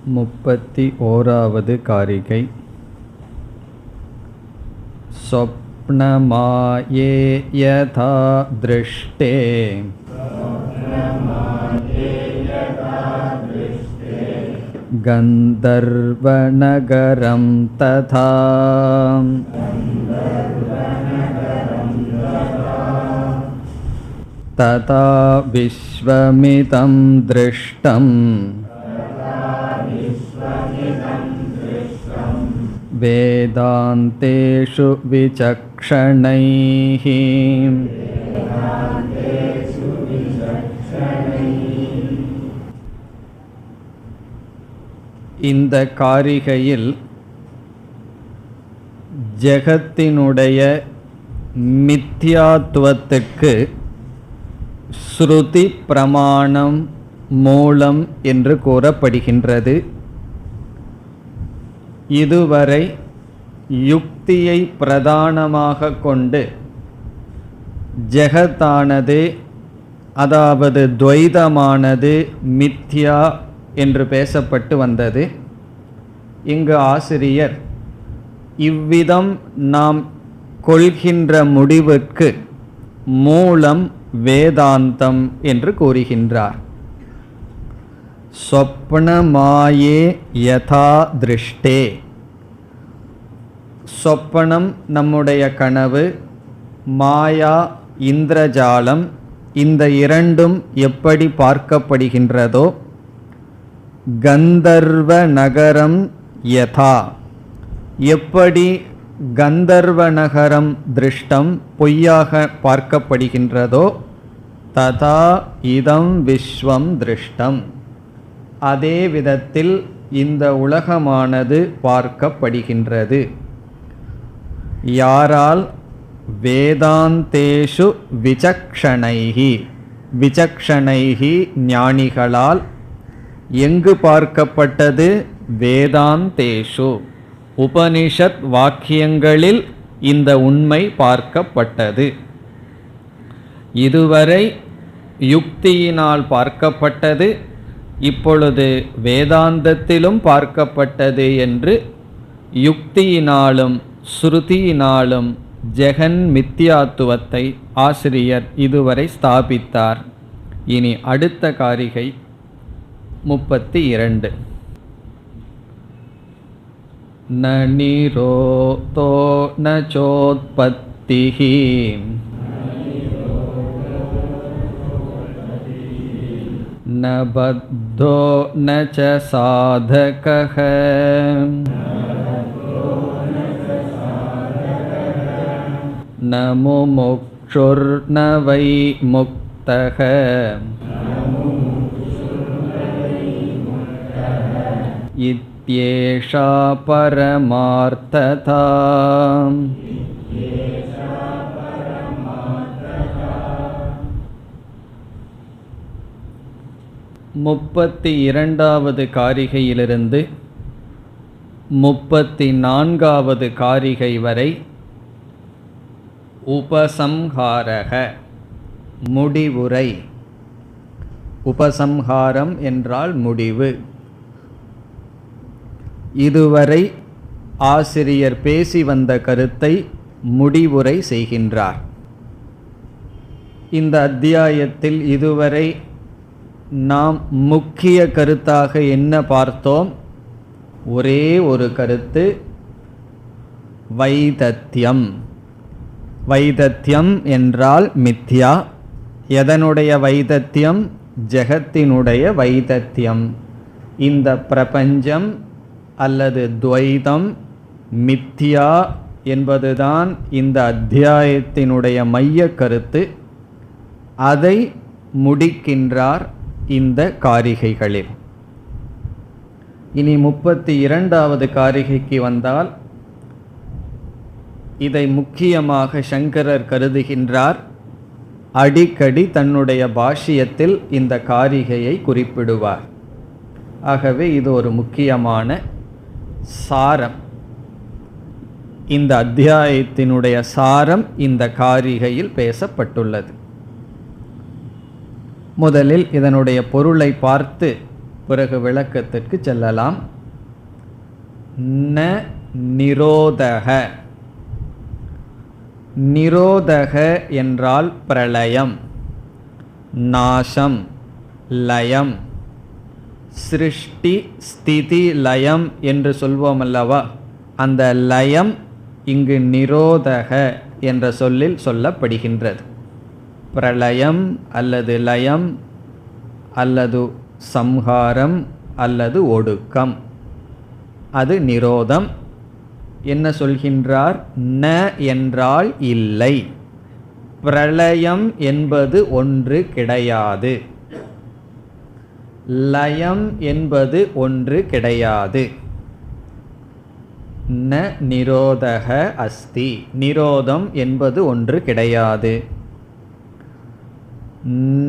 31வது காரிகை. சொப்னமாயே யதா திருஷ்டே கந்தர்வநகரம் ததா ததா விஸ்வமிதம் திருஷ்டம் வேதாந்தேஷு விசக்ஷணைஹ. இந்த காரிகையில் ஜெகத்தினுடைய மித்யாத்துவத்துக்கு ஸ்ருதி பிரமாணம் மூலம் என்று கூறப்படுகின்றது. இதுவரை யுக்தியை பிரதானமாக கொண்டு ஜெகத்தானது, அதாவது துவைதமானது மித்யா என்று பேசப்பட்டு வந்தது. இங்கு ஆசிரியர் இவ்விதம் நாம் கொள்கின்ற முடிவுக்கு மூலம் வேதாந்தம் என்று கூறுகின்றார். சொப்பனமாயே யதா திருஷ்டே. சொப்பனம் நம்முடைய கனவு, மாயா இந்திரஜாலம், இந்த இரண்டும் எப்படி பார்க்கப்படுகின்றதோ, கந்தர்வ நகரம் யதா, எப்படி கந்தர்வ நகரம் திருஷ்டம் பொய்யாக பார்க்கப்படுகின்றதோ, ததா இதம் விஸ்வம் திருஷ்டம், அதே விதத்தில் இந்த உலகமானது பார்க்கப்படுகின்றது. யாரால்? வேதாந்தேஷு விசக்ஷணைஹி, விசக்ஷணைஹி ஞானிகளால். எங்கு பார்க்கப்பட்டது? வேதாந்தேஷு, உபனிஷத் வாக்கியங்களில் இந்த உண்மை பார்க்கப்பட்டது. இதுவரை யுக்தியினால் பார்க்கப்பட்டது, இப்பொழுது வேதாந்தத்திலும் பார்க்கப்பட்டது என்று யுக்தியினாலும் ஸ்ருதியினாலும் ஜெகன் மித்யாத்துவத்தை ஆசிரியர் இதுவரை ஸ்தாபித்தார். இனி அடுத்த காரிகை 32. ந நிரோதோ ந சோத்பத்திஹி ந பத்தோ ந ச சாதகஹ ந முமுக்ஷுர்ந வை முக்தஹ இத்யேஷா பரமார்த்ததா. 32வது காரிகையிலிருந்து 34வது காரிகை வரை உபசம்ஹாரக, முடிவுரை. உபசம்ஹாரம் என்றால் முடிவு. இதுவரை ஆசிரியர் பேசி வந்த கருத்தை முடிவுரை செய்கின்றார். இந்த அத்தியாயத்தில் இதுவரை நாம் முக்கிய கருத்தாக என்ன பார்த்தோம்? ஒரே ஒரு கருத்து, வைதத்தியம். வைதத்தியம் என்றால் மித்யா. எதனுடைய வைதத்தியம்? ஜெகத்தினுடைய வைதத்தியம். இந்த பிரபஞ்சம் அல்லது துவைதம் மித்யா என்பதுதான் இந்த அத்தியாயத்தினுடைய மைய கருத்து. அதை முடிக்கின்றார் இந்த காரிகைகளில். இனி 32வது காரிகைக்கு வந்தால், இதை முக்கியமாக சங்கரர் கருதுகின்றார். அடிக்கடி தன்னுடைய பாஷ்யத்தில் இந்த காரிகையை குறிப்பிடுவார். ஆகவே இது ஒரு முக்கியமான சாரம். இந்த அத்தியாயத்தினுடைய சாரம் இந்த காரிகையில் பேசப்பட்டுள்ளது. முதலில் இதனுடைய பொருளை பார்த்து பிறகு விளக்கத்திற்கு செல்லலாம். ந நிரோதக. நிரோதக என்றால் பிரளயம், நாசம், லயம். சிருஷ்டி ஸ்திதி லயம் என்று சொல்வோம் அல்லவா, அந்த லயம் இங்கு நிரோதக என்ற சொல்லில் சொல்லப்படுகின்றது. பிரளயம் அல்லது லயம் அல்லது சம்ஹாரம் அல்லது ஒடுக்கம், அது நிரோதம். என்ன சொல்கின்றார்? ந என்றால் இல்லை, பிரளயம் என்பது ஒன்று கிடையாது, லயம் என்பது ஒன்று கிடையாது. ந நிரோதக அஸ்தி, நிரோதம் என்பது ஒன்று கிடையாது.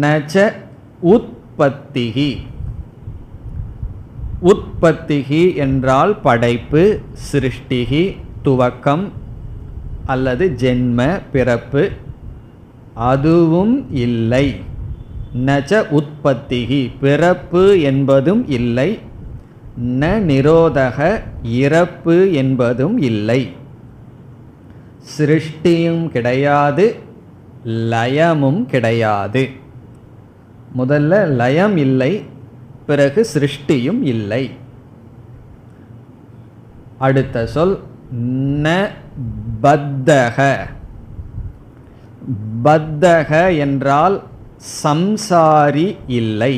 நச உற்பத்திஹி. உற்பத்திஹி என்றால் படைப்பு, சிருஷ்டிகி துவக்கம் அல்லது ஜென்ம பிறப்பு, அதுவும் இல்லை. நச உற்பத்திஹி பிறப்பு என்பதும் இல்லை. ந நிரோதக இறப்பு என்பதும் இல்லை. சிருஷ்டியும் கிடையாது, லயமும் கிடையாது. முதல்ல லயம் இல்லை, பிறகு சிருஷ்டியும் இல்லை. அடுத்த சொல் ந பத்தக. பத்தக என்றால் சம்சாரி இல்லை,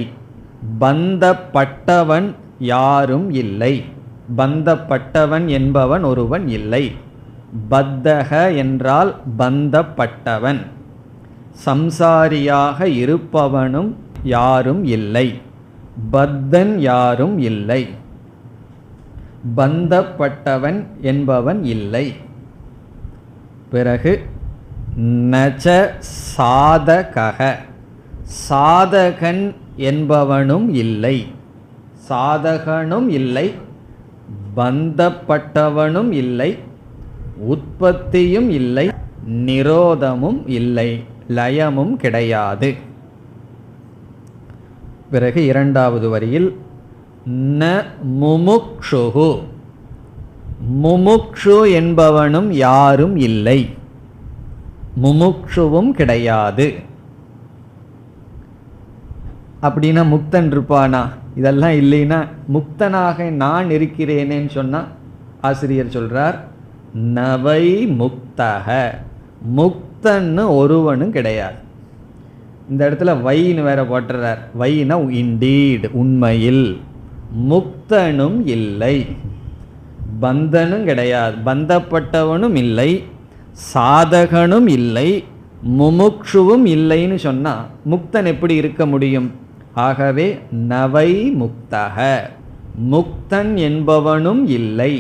பந்தப்பட்டவன் யாரும் இல்லை, பந்தப்பட்டவன் என்பவன் ஒருவன் இல்லை. பத்தக என்றால் பந்தப்பட்டவன், சம்சாரியாக இருப்பவனும் யாரும் இல்லை, பத்தன் யாரும் இல்லை, பந்தப்பட்டவன் என்பவன் இல்லை. பிறகு நச சாதகக. சாதகன் என்பவனும் இல்லை, சாதகனும் இல்லை, பந்தப்பட்டவனும் இல்லை, உற்பத்தியும் இல்லை, நிரோதமும் இல்லை, லயமும் கிடையாது. பிறகு இரண்டாவது வரியில் ந முமுக்ஷுஹு. முமுக்ஷு என்பவனும் யாரும் இல்லை, முமுக்ஷுவும் கிடையாது. அப்படின்னா முக்தன் இருப்பானா? இதெல்லாம் இல்லைன்னா முக்தனாக நான் இருக்கிறேனேன்னு சொன்னால் ஆசிரியர் சொல்றார் நவை முக்தக. முக்தன்னு ஒருவனும் கிடையாது. இந்த இடத்துல வைன்னு வேற போட்டுறார். வைனா இண்டீட், உண்மையில். முக்தனும் இல்லை, பந்தனும் கிடையாது, பந்தப்பட்டவனும் இல்லை, சாதகனும் இல்லை, முமுக்ஷுவும் இல்லைன்னு சொன்னா முக்தன் எப்படி இருக்க முடியும்? ஆகவே நவை முக்தக, முக்தன் என்பவனும் இல்லை.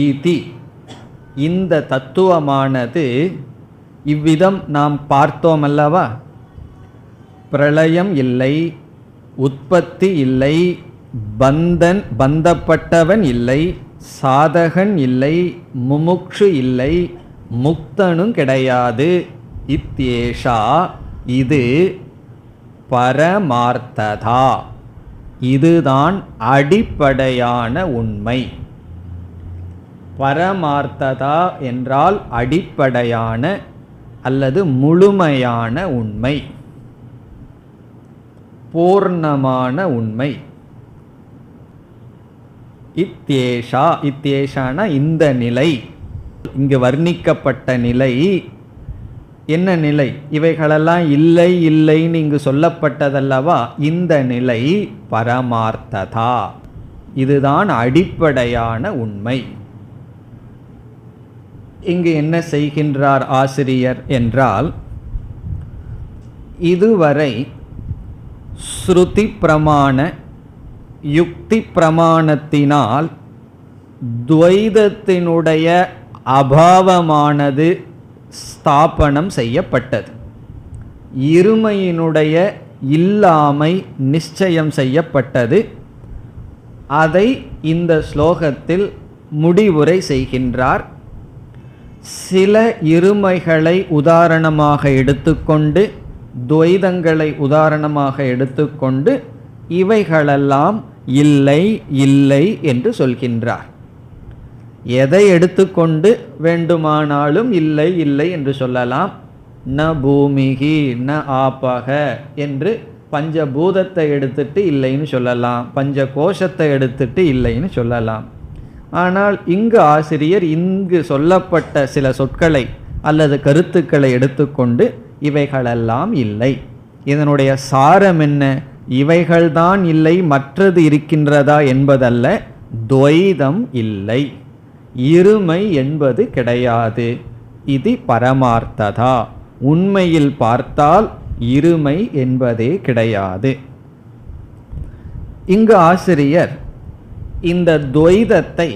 ஈதி, இந்த தத்துவமானது இவ்விதம் நாம் பார்த்தோம் அல்லவா. பிரளயம் இல்லை, உற்பத்தி இல்லை, பந்தப்பட்டவன் இல்லை, சாதகன் இல்லை, முமுக்ஷு இல்லை, முக்தனும் கிடையாது. இத்யேஷா, இது பரமார்த்ததா, இதுதான் அடிப்படையான உண்மை. பரமார்த்ததா என்றால் அடிப்படையான அல்லது முழுமையான உண்மை, பூர்ணமான உண்மை. இத்யேஷா, இத்யேஷான இந்த நிலை, இங்கு வர்ணிக்கப்பட்ட நிலை. என்ன நிலை? இவைகளெல்லாம் இல்லை இல்லைன்னு இங்கு சொல்லப்பட்டதல்லவா. இந்த நிலை பரமார்த்ததா, இதுதான் அடிப்படையான உண்மை. இங்கு என்ன செய்கின்றார் ஆசிரியர் என்றால், இதுவரை ஸ்ருதி பிரமாண யுக்தி பிரமாணத்தினால் துவைதத்தினுடைய அபாவமானது ஸ்தாபனம் செய்யப்பட்டது, இருமையினுடைய இல்லாமை நிச்சயம் செய்யப்பட்டது. அதை இந்த ஸ்லோகத்தில் முடிவுரை செய்கின்றார். சில இருமைகளை உதாரணமாக எடுத்துக்கொண்டு துவைதங்களை உதாரணமாக எடுத்துக்கொண்டு இவைகளெல்லாம் இல்லை இல்லை என்று சொல்கின்றார். எதை எடுத்துக்கொண்டு வேண்டுமானாலும் இல்லை இல்லை என்று சொல்லலாம். ந பூமிகி ந ஆபக என்று பஞ்சபூதத்தை எடுத்துட்டு இல்லைன்னு சொல்லலாம், பஞ்ச கோஷத்தை எடுத்துட்டு இல்லைன்னு சொல்லலாம். ஆனால் இங்கு ஆசிரியர் இங்கு சொல்லப்பட்ட சில சொற்களை அல்லது கருத்துக்களை எடுத்துக்கொண்டு இவைகளெல்லாம் இல்லை. இதனுடைய சாரம் என்ன? இவைகள்தான் இல்லை, மற்றது இருக்கின்றதா என்பதல்ல. துவைதம் இல்லை, இருமை என்பது கிடையாது. இது பரமார்த்ததா, உண்மையில் பார்த்தால் இருமை என்பதே கிடையாது. இங்கு ஆசிரியர் இந்த துவைதத்தை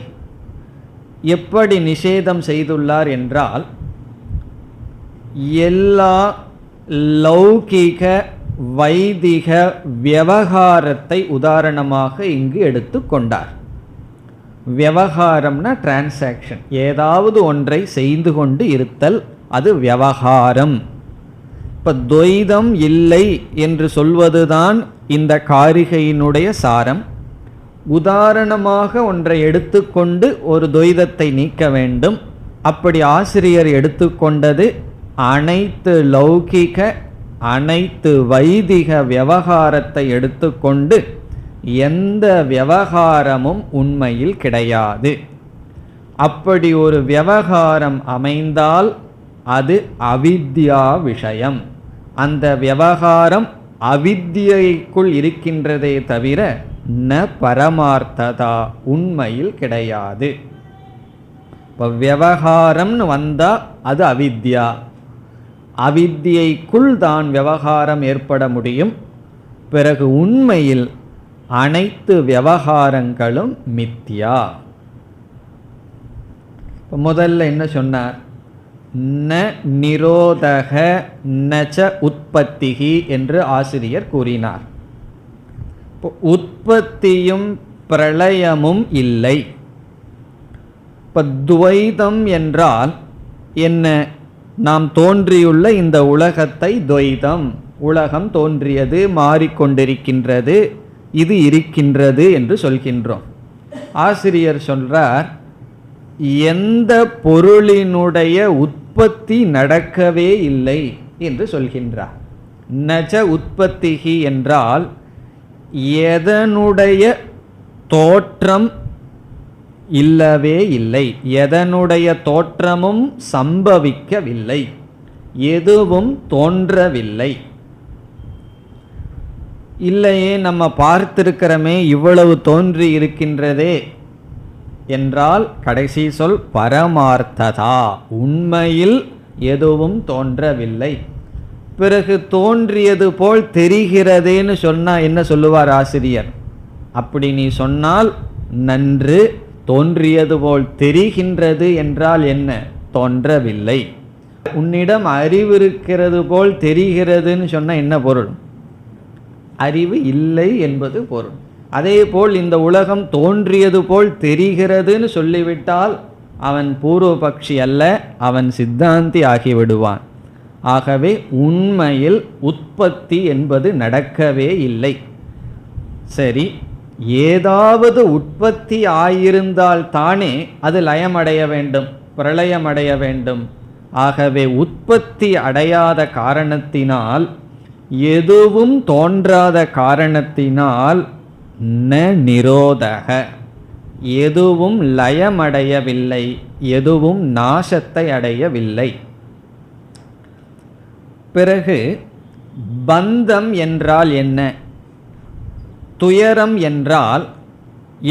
எப்படி நிஷேதம் செய்துள்ளார் என்றால், எல்லா லௌகிக வைதிக விவகாரத்தை உதாரணமாக இங்கு எடுத்து கொண்டார். விவகாரம்னா டிரான்சாக்ஷன், ஏதாவது ஒன்றை செய்து கொண்டு இருத்தல், அது விவகாரம். இப்போ துவைதம் இல்லை என்று சொல்வதுதான் இந்த காரிகையினுடைய சாரம். உதாரணமாக ஒன்றை எடுத்துக்கொண்டு ஒரு துவைதத்தை நீக்க வேண்டும். அப்படி ஆசிரியர் எடுத்துக்கொண்டது அனைத்து லௌகிக அனைத்து வைதிக விவகாரத்தை எடுத்துக்கொண்டு எந்த விவகாரமும் உண்மையில் கிடையாது. அப்படி ஒரு விவகாரம் அமைந்தால் அது அவித்யா விஷயம். அந்த விவகாரம் அவித்யைக்குள் இருக்கின்றதே தவிர ந பரமார்த்ததா, உண்மையில் கிடையாது. இப்போ விவகாரம்னு வந்தா அது அவித்யா, அவித்யைக்குள் தான் விவகாரம் ஏற்பட முடியும். பிறகு உண்மையில் அனைத்து விவகாரங்களும் மித்யா. முதல்ல என்ன சொன்னார்? ந நிரோதக நச்ச உற்பத்திகி என்று ஆசிரியர் கூறினார். உற்பத்தியும் பிரளயமும் இல்லை. இப்போ துவைதம் என்றால் என்ன? நாம் தோன்றியுள்ள இந்த உலகத்தை துவைதம், உலகம் தோன்றியது, மாறிக்கொண்டிருக்கின்றது, இது இருக்கின்றது என்று சொல்கின்றோம். ஆசிரியர் சொல்றார், எந்த பொருளினுடைய உற்பத்தி நடக்கவே இல்லை என்று சொல்கின்றார். நச்ச உற்பத்திகி என்றால் எதனுடைய தோற்றம் இல்லவே இல்லை, எதனுடைய தோற்றமும் சம்பவிக்கவில்லை, எதுவும் தோன்றவில்லை. இல்லையே, நம்ம பார்த்திருக்கிறோமே, இவ்வளவு தோன்றி இருக்கின்றதே என்றால் கடைசி சொல் பரமார்த்ததா, உண்மையில் எதுவும் தோன்றவில்லை. பிறகு தோன்றியது போல் தெரிகிறதேன்னு சொன்னா என்ன சொல்லுவார் ஆசிரியர்? அப்படி நீ சொன்னால் நன்று. தோன்றியது போல் தெரிகின்றது என்றால் என்ன? தோன்றவில்லை. உன்னிடம் அறிவு இருக்கிறது போல் தெரிகிறதுன்னு சொன்னா என்ன பொருள்? அறிவு இல்லை என்பது பொருள். அதே போல் இந்த உலகம் தோன்றியது போல் தெரிகிறதுன்னு சொல்லிவிட்டால் அவன் பூர்வபக்ஷி அல்ல, அவன் சித்தாந்தி ஆகிவிடுவான். ஆகவே உண்மையில் உற்பத்தி என்பது நடக்கவே இல்லை. சரி, ஏதாவது உற்பத்தி ஆயிருந்தால் தானே அது லயமடைய வேண்டும், பிரளயமடைய வேண்டும். ஆகவே உற்பத்தி அடையாத காரணத்தினால், எதுவும் தோன்றாத காரணத்தினால் ந நிரோதக, எதுவும் லயமடையவில்லை, எதுவும் நாசத்தை அடையவில்லை. பிறகு பந்தம் என்றால் என்ன? துயரம் என்றால்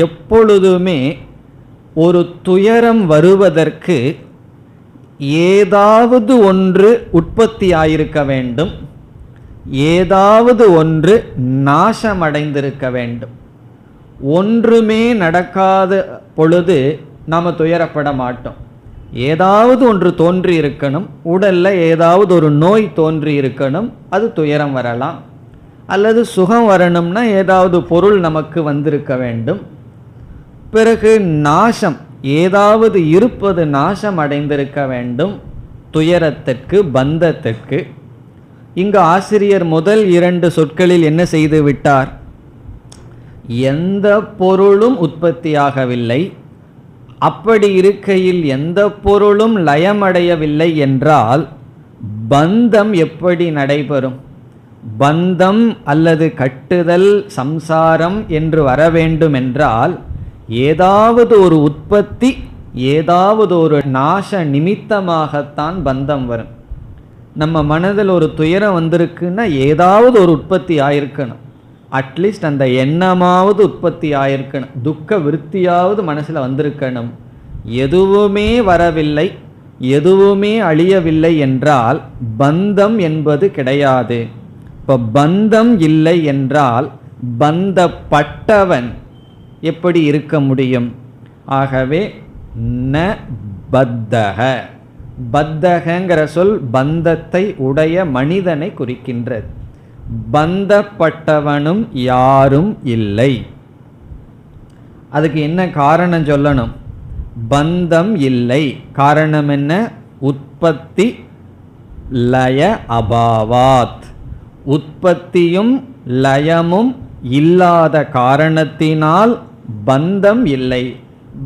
எப்பொழுதுமே ஒரு துயரம் வருவதற்கு ஏதாவது ஒன்று உற்பத்தி ஆயிருக்க வேண்டும், ஏதாவது ஒன்று நாசமடைந்திருக்க வேண்டும். ஒன்றுமே நடக்காத பொழுது நாம் துயரப்பட மாட்டோம். ஏதாவது ஒன்று தோன்றி இருக்கணும், உடல்ல ஏதாவது ஒரு நோய் தோன்றி இருக்கணும், அது துயரம் வரலாம். அல்லது சுகம் வரணும்னா ஏதாவது பொருள் நமக்கு வந்திருக்க வேண்டும். பிறகு நாசம், ஏதாவது இருப்பது நாசம் அடைந்திருக்க வேண்டும் துயரத்திற்கு, பந்தத்திற்கு. இங்கு ஆசிரியர் முதல் 2 சொற்களில் என்ன செய்து விட்டார்? எந்த பொருளும் உற்பத்தியாகவில்லை, அப்படி இருக்கையில் எந்த பொருளும் லயமடையவில்லை என்றால் பந்தம் எப்படி நடைபெறும்? பந்தம் அல்லது கட்டுதல், சம்சாரம் என்று வர வேண்டும் என்றால் ஏதாவது ஒரு உற்பத்தி, ஏதாவது ஒரு நாச நிமித்தமாகத்தான் பந்தம் வரும். நம்ம மனதில் ஒரு துயரம் வந்திருக்குன்னா ஏதாவது ஒரு உற்பத்தி ஆயிருக்கணும். அட்லீஸ்ட் அந்த எண்ணமாவது உற்பத்தி ஆயிருக்கணும், துக்க விருத்தியாவது மனசில் வந்திருக்கணும். எதுவுமே வரவில்லை, எதுவுமே அழியவில்லை என்றால் பந்தம் என்பது கிடையாது. இப்போ பந்தம் இல்லை என்றால் பந்தப்பட்டவன் எப்படி இருக்க முடியும்? ஆகவே ந பத்தக, பத்தகங்கிற சொல் பந்தத்தை உடைய மனிதனை குறிக்கின்றது. பந்தப்பட்டவனும் யாரும் இல்லை. அதுக்கு என்ன காரணம் சொல்லணும்? பந்தம் இல்லை. காரணம் என்ன? உற்பத்தி லய அபாவாத். உற்பத்தியும் லயமும் இல்லாத காரணத்தினால் பந்தம் இல்லை.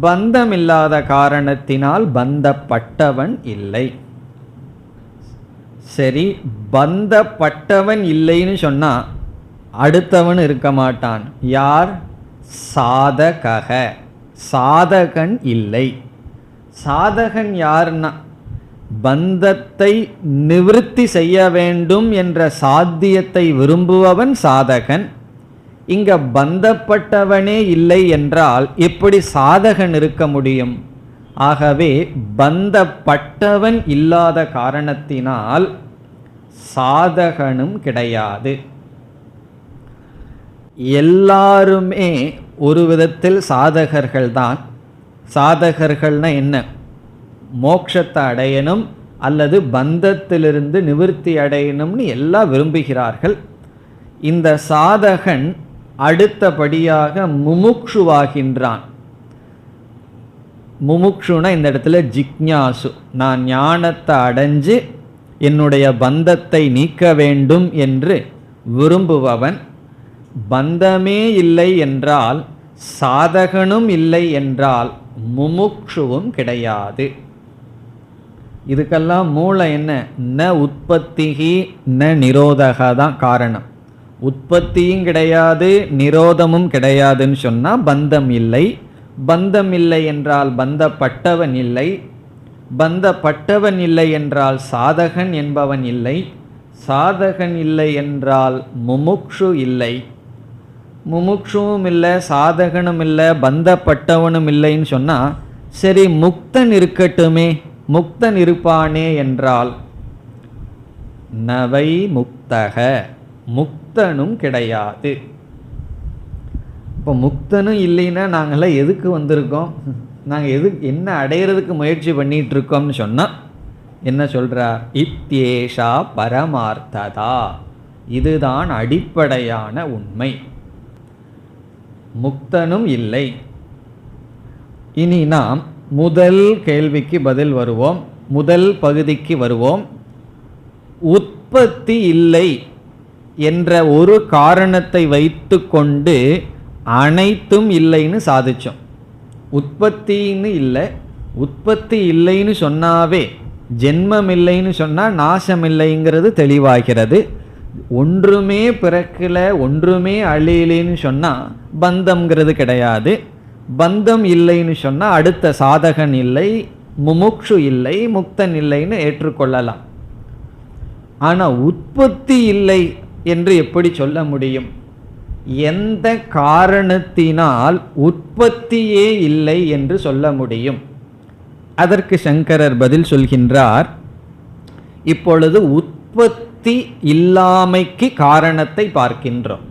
பந்தம் இல்லாத காரணத்தினால் பந்தப்பட்டவன் இல்லை. சரி, பந்தப்பட்டவன் இல்லைன்னு சொன்னா அடுத்தவன் இருக்க மாட்டான். யார்? சாதக. சாதகன் இல்லை. சாதகன் யார்னா பந்தத்தை நிவிருத்தி செய்ய வேண்டும் என்ற சாத்தியத்தை விரும்புபவன் சாதகன். இங்க பந்தப்பட்டவனே இல்லை என்றால் எப்படி சாதகன் இருக்க முடியும்? ஆகவே பந்தப்பட்டவன் இல்லாத காரணத்தினால் சாதகனும் கிடையாது. எல்லாருமே ஒரு விதத்தில் சாதகர்கள்தான். சாதகர்கள்னா என்ன? மோட்சத்தை அடையணும் அல்லது பந்தத்திலிருந்து நிவிருத்தி அடையணும்னு எல்லாம் விரும்புகிறார்கள். இந்த சாதகன் அடுத்தபடியாக முமுக்ஷுவாகின்றான். முமுக்ஷுனா இந்த இடத்துல ஜிக்ஞாசு, நான் ஞானத்தை அடைஞ்சு என்னுடைய பந்தத்தை நீக்க வேண்டும் என்று விரும்புபவன். பந்தமே இல்லை என்றால், சாதகனும் இல்லை என்றால் முமுக்ஷுவும் கிடையாது. இதுக்கெல்லாம் மூலம் என்ன? ந உற்பத்திஹி ந நிரோதகா தான் காரணம். உற்பத்தியும் கிடையாது, நிரோதமும் கிடையாதுன்னு சொன்னால் பந்தம் இல்லை. பந்தம் இல்லை என்றால் பந்தப்பட்டவன் இல்லை. பந்தப்பட்டவன் இல்லை என்றால் சாதகன் என்பவன் இல்லை. சாதகன் இல்லை என்றால் முமுக்ஷு இல்லை. முமுக்ஷுவும் இல்லை, சாதகனும் இல்லை, பந்தப்பட்டவனும் இல்லைன்னு சொன்னால் சரி முக்தன் இருக்கட்டுமே, முக்தன் இருப்பானே என்றால் நவை முக்தக, முக்தனும் கிடையாது. இப்போ முக்தனும் இல்லைன்னா நாங்களாம் எதுக்கு வந்திருக்கோம்? நாங்கள் என்ன அடையிறதுக்கு முயற்சி பண்ணிட்டு இருக்கோம்னு சொன்னால் என்ன சொல்றார்? இத்யேஷா பரமார்த்ததா, இதுதான் அடிப்படையான உண்மை. முக்தனும் இல்லை. இனி நாம் முதல் கேள்விக்கு பதில் வருவோம், முதல் பகுதிக்கு வருவோம். உற்பத்தி இல்லை என்ற ஒரு காரணத்தை வைத்து கொண்டு அனைத்தும் இல்லைன்னு சாதிச்சோம். உற்பத்தின்னு இல்லை, உற்பத்தி இல்லைன்னு சொன்னாவே, ஜென்மம் இல்லைன்னு சொன்னால் நாசம் இல்லைங்கிறது தெளிவாகிறது. ஒன்றுமே பிறக்கல, ஒன்றுமே அழியலைன்னு சொன்னால் பந்தம்ங்கிறது கிடையாது. பந்தம் இல்லைன்னு சொன்னால் அடுத்த சாதகன் இல்லை, முமுக்ஷு இல்லை, முக்தன் இல்லைன்னு ஏற்றுக்கொள்ளலாம். ஆனால் உற்பத்தி இல்லை என்று எப்படி சொல்ல முடியும்? எந்த காரணத்தினால் உற்பத்தியே இல்லை என்று சொல்ல முடியும்? அதற்கு சங்கரர் பதில் சொல்கின்றார். இப்பொழுது உற்பத்தி இல்லாமைக்கு காரணத்தை பார்க்கின்றோம்.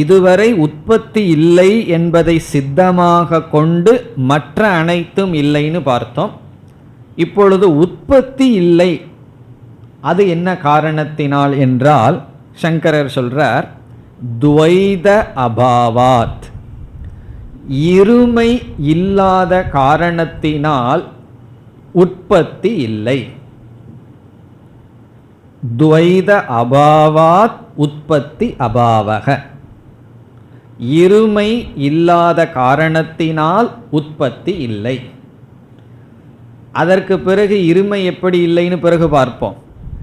இதுவரை உற்பத்தி இல்லை என்பதை சித்தமாக கொண்டு மற்ற அனைத்தும் இல்லைன்னு பார்த்தோம். இப்பொழுது உற்பத்தி இல்லை, அது என்ன காரணத்தினால் என்றால் சங்கரர் சொல்றார், துவைத அபாவாத், இருமை இல்லாத காரணத்தினால் உற்பத்தி இல்லை. துவைத அபாவாத் உற்பத்தி அபாவக. இருமை இல்லாத காரணத்தினால் உற்பத்தி இல்லை. அதற்கு பிறகு இருமை எப்படி இல்லைன்னு பிறகு பார்ப்போம்.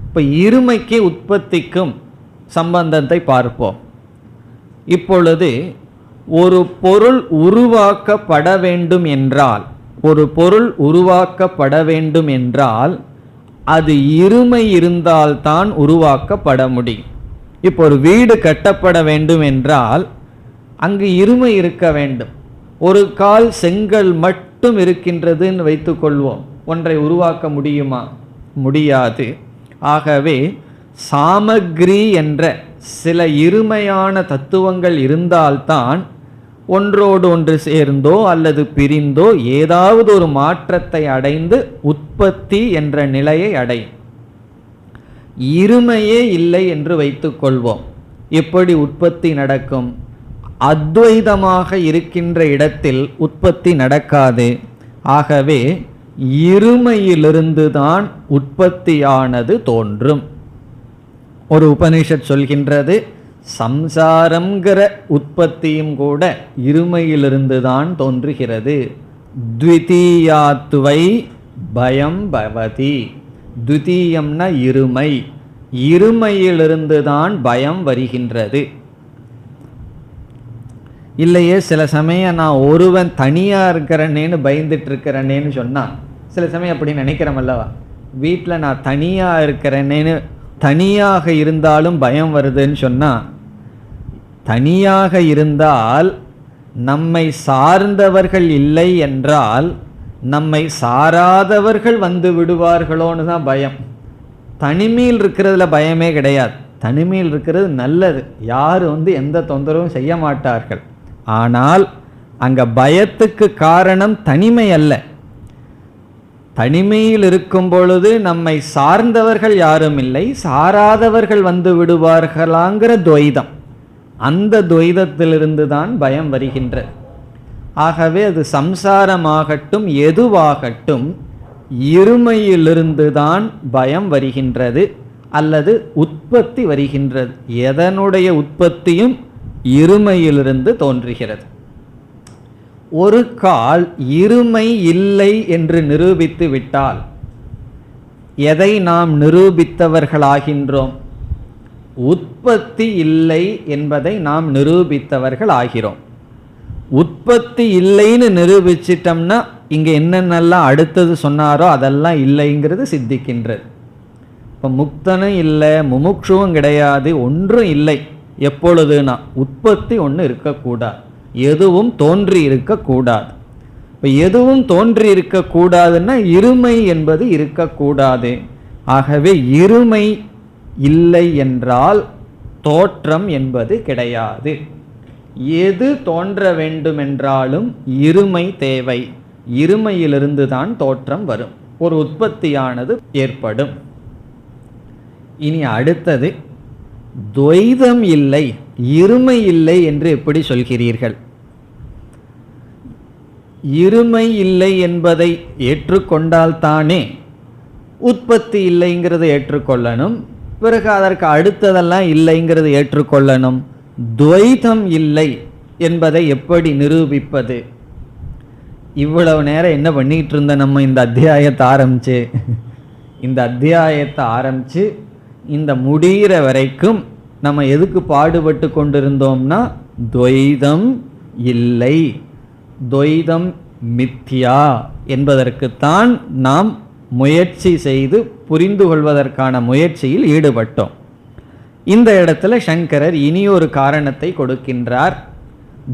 இப்போ இருமைக்கு உற்பத்திக்கும் சம்பந்தத்தை பார்ப்போம். இப்பொழுது ஒரு பொருள் உருவாக்கப்பட வேண்டும் என்றால், அது இருமை இருந்தால்தான் உருவாக்கப்பட முடியும். இப்போ ஒரு வீடு கட்டப்பட வேண்டும் என்றால் அங்கு இருமை இருக்க வேண்டும். ஒரு கால் செங்கல் மட்டும் இருக்கின்றதுன்னு வைத்துக்கொள்வோம், ஒன்றை உருவாக்க முடியுமா? முடியாது. ஆகவே சாமக்ரி என்ற சில இருமையான தத்துவங்கள் இருந்தால்தான் ஒன்றோடு ஒன்று சேர்ந்தோ அல்லது பிரிந்தோ ஏதாவது ஒரு மாற்றத்தை அடைந்து உற்பத்தி என்ற நிலையை அடையும். இருமையே இல்லை என்று வைத்துக்கொள்வோம், எப்படி உற்பத்தி நடக்கும்? அத்வைதமாக இருக்கின்ற இடத்தில் உற்பத்தி நடக்காது. ஆகவே இருமையிலிருந்துதான் உற்பத்தியானது தோன்றும். ஒரு உபனிஷத் சொல்கின்றது, சம்சாரம்ங்கிற உற்பத்தியும் கூட இருமையிலிருந்துதான் தோன்றுகிறது. த்விதீயாத்வை பயம் பவதி. த்விதீயம்னா இருமை, இருமையிலிருந்துதான் பயம் வருகின்றது. இல்லையே சில சமயம் நான் ஒருவன் தனியாக இருக்கிறனேன்னு பயந்துட்டு இருக்கிறனேன்னு சொன்னால், சில சமயம் அப்படி நினைக்கிறோமல்லவா, வீட்டில் நான் தனியாக இருக்கிறனேன்னு, தனியாக இருந்தாலும் பயம் வருதுன்னு சொன்னால், தனியாக இருந்தால் நம்மை சார்ந்தவர்கள் இல்லை என்றால் நம்மை சாராதவர்கள் வந்து விடுவார்களோன்னு தான் பயம். தனிமையில் இருக்கிறதுல பயமே கிடையாது. தனிமையில் இருக்கிறது நல்லது, யார் எந்த தொந்தரவும் செய்ய மாட்டார்கள். ஆனால் அங்கே பயத்துக்கு காரணம் தனிமை அல்ல. தனிமையில் இருக்கும் பொழுது நம்மை சார்ந்தவர்கள் யாரும் இல்லை, சாராதவர்கள் வந்து விடுவார்களாங்கிற துவைதம், அந்த துவைதத்திலிருந்து தான் பயம் வருகின்றது. ஆகவே அது சம்சாரமாகட்டும் எதுவாகட்டும் இருமையிலிருந்து தான் பயம் வருகின்றது அல்லது உற்பத்தி வருகின்றது. எதனுடைய உற்பத்தியும் இருமையிலிருந்து தோன்றுகிறது. ஒரு கால் இருமை இல்லை என்று நிரூபித்து விட்டால் எதை நாம் நிரூபித்தவர்களாகின்றோம்? உற்பத்தி இல்லை என்பதை நாம் நிரூபித்தவர்கள் ஆகிறோம். உற்பத்தி இல்லைன்னு நிரூபிச்சிட்டோம்னா இங்கே என்னென்னலாம் அடுத்தது சொன்னாரோ அதெல்லாம் இல்லைங்கிறது சித்திக்கின்றது. இப்போ முக்தனும் இல்லை, முமுட்சுவும் கிடையாது, ஒன்றும் இல்லை. எப்பொழுதுனா உற்பத்தி ஒன்று இருக்கக்கூடாது, எதுவும் தோன்றி இருக்கக்கூடாது. இப்போ எதுவும் தோன்றி இருக்கக்கூடாதுன்னா இருமை என்பது இருக்கக்கூடாது. ஆகவே இருமை இல்லை என்றால் தோற்றம் என்பது கிடையாது. எது தோன்ற வேண்டுமென்றாலும் இருமை தேவை. இருமையிலிருந்து தான் தோற்றம் வரும், ஒரு உற்பத்தியானது ஏற்படும். இனி அடுத்தது, துவைதம் இல்லை, இருமை இல்லை என்று எப்படி சொல்கிறீர்கள்? இருமை இல்லை என்பதை ஏற்றுக்கொண்டால்தானே உற்பத்தி இல்லைங்கிறத ஏற்றுக்கொள்ளணும், பிறகு அதற்கு அடுத்ததெல்லாம் இல்லைங்கிறது ஏற்றுக்கொள்ளணும். துவைதம் இல்லை என்பதை எப்படி நிரூபிப்பது? இவ்வளவு நேரம் என்ன பண்ணிட்டு இருந்த நம்ம இந்த அத்தியாயத்தை ஆரம்பிச்சு இந்த முடிகிற வரைக்கும் நம்ம எதுக்கு பாடுபட்டு கொண்டிருந்தோம்னா, துவைதம் இல்லை, துவைதம் மித்யா என்பதற்குத்தான் நாம் முயற்சி செய்து புரிந்து கொள்வதற்கான முயற்சியில் ஈடுபட்டோம். இந்த இடத்துல சங்கரர் இனி ஒரு காரணத்தை கொடுக்கின்றார்,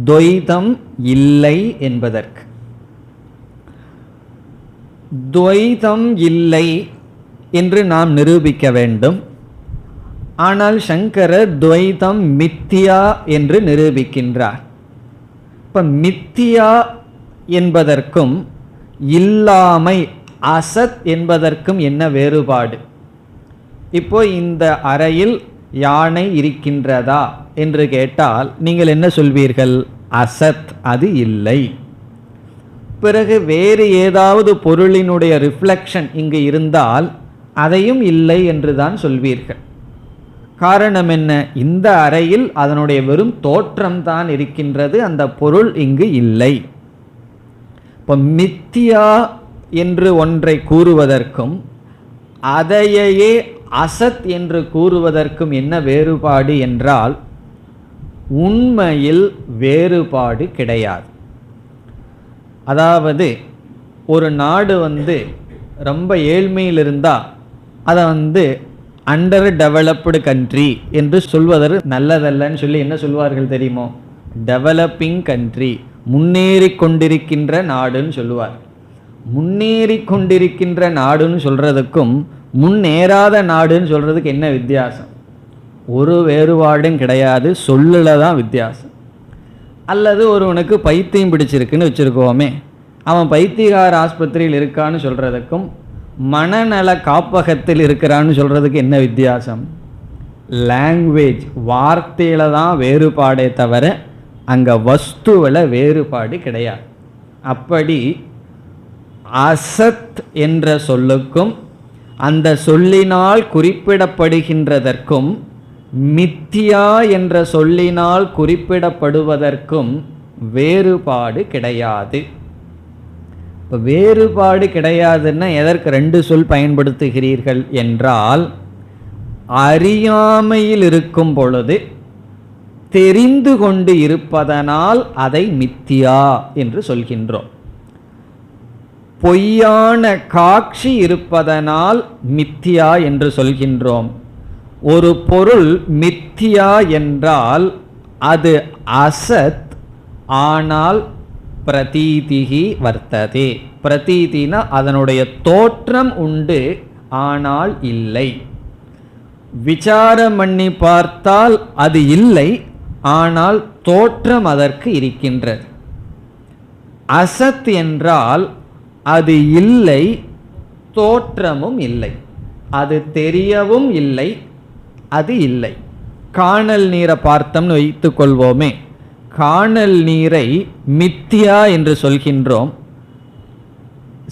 துவைதம் இல்லை என்பதற்கு. துவைதம் இல்லை என்று நாம் நிரூபிக்க வேண்டும். ஆனால் சங்கரர் துவைதம் மித்தியா என்று நிரூபிக்கின்றார். இப்போ மித்தியா என்பதற்கும் இல்லாமை அசத் என்பதற்கும் என்ன வேறுபாடு? இப்போ இந்த அறையில் யானை இருக்கின்றதா என்று கேட்டால் நீங்கள் என்ன சொல்வீர்கள்? அசத், அது இல்லை. பிறகு வேறு ஏதாவது பொருளினுடைய ரிஃப்ளெக்ஷன் இங்கு இருந்தால் அதையும் இல்லை என்று தான் சொல்வீர்கள். காரணம் என்ன? இந்த அறையில் அதனுடைய வெறும் தோற்றம்தான் இருக்கின்றது, அந்த பொருள் இங்கு இல்லை. இப்போ மித்தியா என்று ஒன்றை கூறுவதற்கும் அதையே அசத் என்று கூறுவதற்கும் என்ன வேறுபாடு என்றால், உண்மையில் வேறுபாடு கிடையாது. அதாவது ஒரு நாடு ரொம்ப ஏழ்மையில் இருந்தால் அதை அண்டர் டெவலப்டு கண்ட்ரி என்று சொல்வதற்கு நல்லதல்லன்னு சொல்லி என்ன சொல்வார்கள் தெரியுமோ? டெவலப்பிங் கண்ட்ரி, முன்னேறி கொண்டிருக்கின்ற நாடுன்னு சொல்லுவார். முன்னேறி கொண்டிருக்கின்ற நாடுன்னு சொல்கிறதுக்கும் முன்னேறாத நாடுன்னு சொல்கிறதுக்கு என்ன வித்தியாசம்? ஒரு வேறுபாடும் கிடையாது, சொல்லில் தான் வித்தியாசம். அல்லது ஒருவனுக்கு பைத்தியம் பிடிச்சிருக்குன்னு வச்சுருக்கோமே, அவன் பைத்தியகார ஆஸ்பத்திரியில் இருக்கான்னு சொல்கிறதுக்கும் மனநல காப்பகத்தில் இருக்கிறான்னு சொல்கிறதுக்கு என்ன வித்தியாசம்? லாங்குவேஜ், வார்த்தையில் தான் வேறுபாடே தவிர அங்கே வஸ்துவில் வேறுபாடு கிடையாது. அப்படி அசத் என்ற சொல்லுக்கும் அந்த சொல்லினால் குறிப்பிடப்படுகின்றதற்கும் மித்தியா என்ற சொல்லினால் குறிப்பிடப்படுவதற்கும் வேறுபாடு கிடையாது. இப்போ வேறுபாடு கிடையாதுன்னா எதற்கு ரெண்டு சொல் பயன்படுத்துகிறீர்கள் என்றால், அறியாமையில் இருக்கும் பொழுது தெரிந்து கொண்டு இருப்பதனால் அதை மித்தியா என்று சொல்கின்றோம். பொய்யான காட்சி இருப்பதனால் மித்தியா என்று சொல்கின்றோம். ஒரு பொருள் மித்தியா என்றால் அது அசத், ஆனால் பிரதீதிஹி வர்த்ததே. பிரதீதினா அதனுடைய தோற்றம் உண்டு, ஆனால் இல்லை. விசாரம் பண்ணி பார்த்தால் அது இல்லை, ஆனால் தோற்றம் அதற்கு இருக்கின்றது. அசத் என்றால் அது இல்லை, தோற்றமும் இல்லை, அது தெரியவும் இல்லை, அது இல்லை. காணல் நீரை பார்த்தோம்னு வைத்துக் கொள்வோமே, காணல் நீரை மித்தியா என்று சொல்கின்றோம்.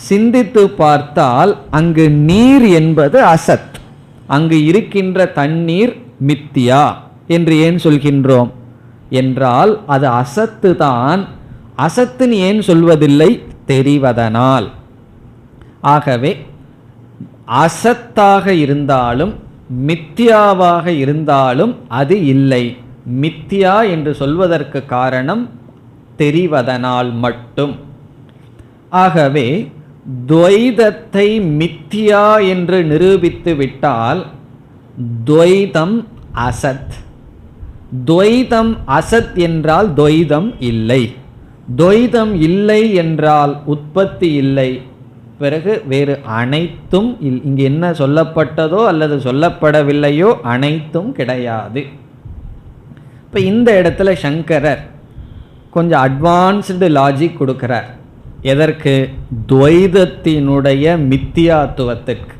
சிந்தித்து பார்த்தால் அங்கு நீர் என்பது அசத், அங்கு இருக்கின்ற தண்ணீர் மித்தியா என்று ஏன் சொல்கின்றோம் என்றால் அது அசத்து தான். அசத்துன்னு ஏன் சொல்வதில்லை? தெரிவதனால். ஆகவே அசத்தாக இருந்தாலும் மித்தியாவாக இருந்தாலும் அது இல்லை. மித்தியா என்று சொல்வதற்கு காரணம் தெரிவதனால் மட்டும். ஆகவே துவைதத்தை மித்தியா என்று நிரூபித்து விட்டால் துவைதம் அசத். துவைதம் அசத் என்றால் துவைதம் இல்லை. துவைதம் இல்லை என்றால் உற்பத்தி இல்லை, பிறகு வேறு அனைத்தும் இங்கு என்ன சொல்லப்பட்டதோ அல்லது சொல்லப்படவில்லையோ அனைத்தும் கிடையாது. இப்போ இந்த இடத்துல சங்கரர் கொஞ்சம் அட்வான்ஸ்டு லாஜிக் கொடுக்கிறார். எதற்கு? துவைதத்தினுடைய மித்தியாத்துவத்திற்கு.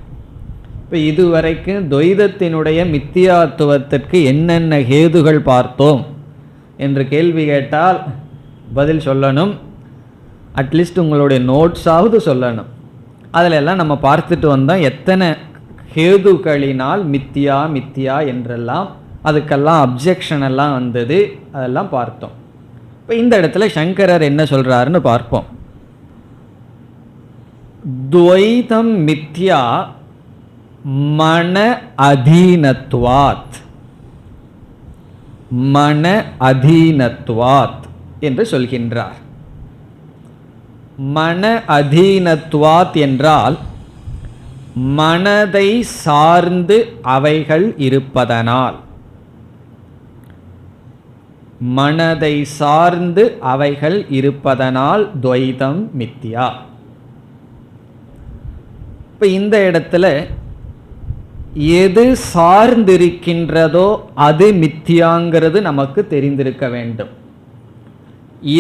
இப்போ இதுவரைக்கும் துவைதத்தினுடைய மித்தியாத்துவத்திற்கு என்னென்ன ஹேதுகள் பார்த்தோம் என்று கேள்வி கேட்டால் பதில் சொல்லணும். அட்லீஸ்ட் உங்களுடைய நோட்ஸாவது சொல்லணும். அதிலெல்லாம் நம்ம பார்த்துட்டு வந்தோம் எத்தனை ஹேதுகளினால் மித்தியா மித்தியா என்றெல்லாம், அதுக்கெல்லாம் அப்ஜெக்ஷன் எல்லாம் வந்தது, அதெல்லாம் பார்த்தோம். இப்போ இந்த இடத்துல சங்கரர் என்ன சொல்கிறாருன்னு பார்ப்போம். துவைதம் மித்யா மன அதீனத்வாத், மன அதீனத்வாத் என்று சொல்கின்றார். மன அதீனத்வாத் என்றால் மனதை சார்ந்து அவைகள் இருப்பதனால், மனதை சார்ந்து அவைகள் இருப்பதனால் துவைதம் மித்யா. இப்போ இந்த இடத்துல எது சார்ந்திருக்கின்றதோ அது மித்தியாங்கிறது நமக்கு தெரிந்திருக்க வேண்டும்.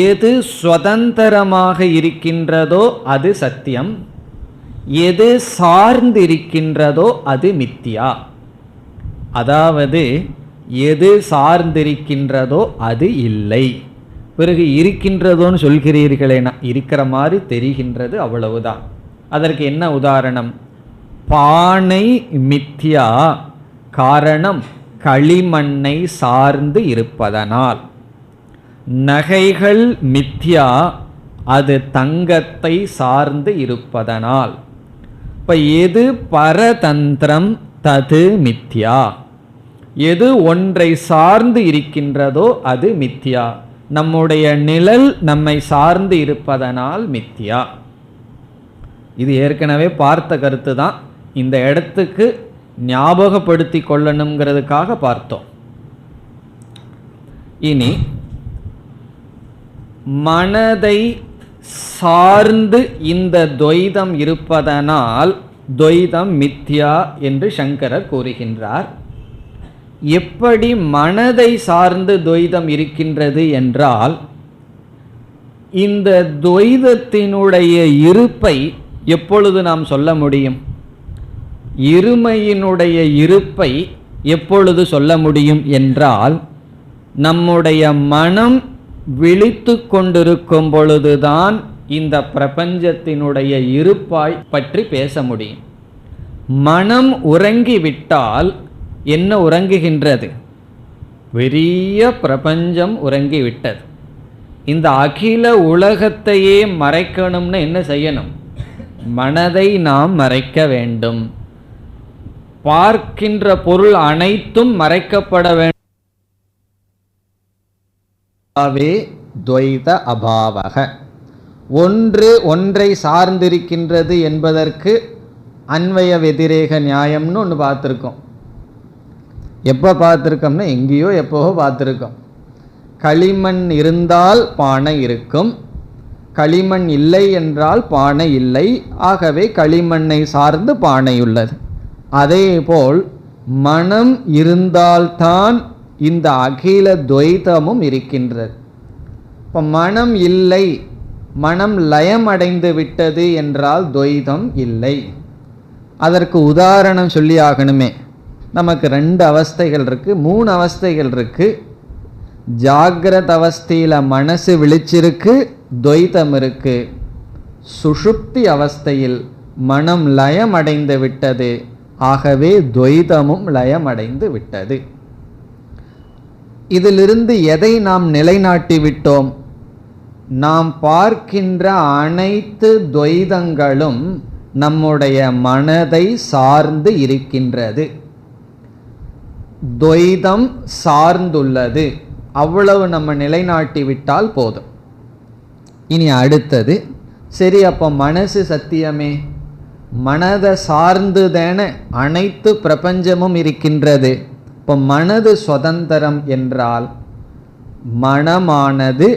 எது சுதந்திரமாக இருக்கின்றதோ அது சத்தியம், எது சார்ந்திருக்கின்றதோ அது மித்தியா. அதாவது எது சார்ந்திருக்கின்றதோ அது இல்லை. பிறகு இருக்கின்றதோன்னு சொல்கிறீர்களேனா, இருக்கிற மாதிரி தெரிகின்றது, அவ்வளவுதான். அதற்கு என்ன உதாரணம்? பானை மித்யா, காரணம் களிமண்ணை சார்ந்து இருப்பதனால். நகைகள் மித்யா, அது தங்கத்தை சார்ந்து இருப்பதனால். இப்ப எது பரதந்திரம் தது மித்யா, எது ஒன்றை சார்ந்து இருக்கின்றதோ அது மித்யா. நம்முடைய நிழல் நம்மை சார்ந்து இருப்பதனால் மித்யா. இது ஏற்கனவே பார்த்த கருத்து தான், இந்த இடத்துக்கு ஞாபகப்படுத்தி கொள்ளணுங்கிறதுக்காக பார்த்தோம். இனி மனதை சார்ந்து இந்த துவைதம் இருப்பதனால் துவைதம் மித்யா என்று சங்கரர் கூறுகின்றார். எப்படி மனதை சார்ந்து துவைதம் இருக்கின்றது என்றால், இந்த துவைதத்தினுடைய இருப்பை எப்பொழுது நாம் சொல்ல முடியும்? இருமையினுடைய இருப்பை எப்பொழுது சொல்ல முடியும் என்றால், நம்முடைய மனம் விழித்து கொண்டிருக்கும் பொழுதுதான் இந்த பிரபஞ்சத்தினுடைய இருப்பாய் பற்றி பேச முடியும். மனம் உறங்கிவிட்டால் என்ன உறங்குகின்றது? பெரிய பிரபஞ்சம் உறங்கிவிட்டது. இந்த அகில உலகத்தையே மறைக்கணும்னு என்ன செய்யணும்? மனதை நாம் மறைக்க வேண்டும். பார்க்கின்ற பொருள் அனைத்தும் மறைக்கப்பட வேண்டும். துவைத அபாவக, ஒன்று ஒன்றை சார்ந்திருக்கின்றது என்பதற்கு அன்வய வெதிரேக நியாயம்னு ஒன்று பார்த்துருக்கோம். எப்போ பார்த்துருக்கோம்னா எங்கேயோ எப்போவோ பார்த்துருக்கோம். களிமண் இருந்தால் பானை இருக்கும், களிமண் இல்லை என்றால் பானை இல்லை. ஆகவே களிமண்ணை சார்ந்து பானை உள்ளது. அதேபோல் மனம் இருந்தால்தான் இந்த அகில துவைதமும் இருக்கின்றது. இப்போ மனம் இல்லை, மனம் லயமடைந்து விட்டது என்றால் துவைதம் இல்லை. அதற்கு உதாரணம் சொல்லி ஆகணுமே. நமக்கு 2 அவஸ்தைகள் இருக்கு, 3 அவஸ்தைகள் இருக்கு. ஜாகிரத அவஸ்தையில் மனசு விழிச்சிருக்கு, துவைதம் இருக்கு. சுஷுப்தி அவஸ்தையில் மனம் லயமடைந்து விட்டது, ஆகவே துவைதமும் லயமடைந்து விட்டது. இதிலிருந்து எதை நாம் நிலைநாட்டி விட்டோம்? நாம் பார்க்கின்ற அனைத்து துவைதங்களும் நம்முடைய மனதை சார்ந்து இருக்கின்றது. துவைதம் சார்ந்துள்ளது, அவ்வளவு நம்ம நிலைநாட்டி விட்டால் போதும். இனி அடுத்தது, சரி அப்போ மனசு சத்தியமே, மனதை சார்ந்துதான அனைத்து பிரபஞ்சமும் இருக்கின்றது. இப்போ மனது சுதந்திரம் என்றால் மனமானது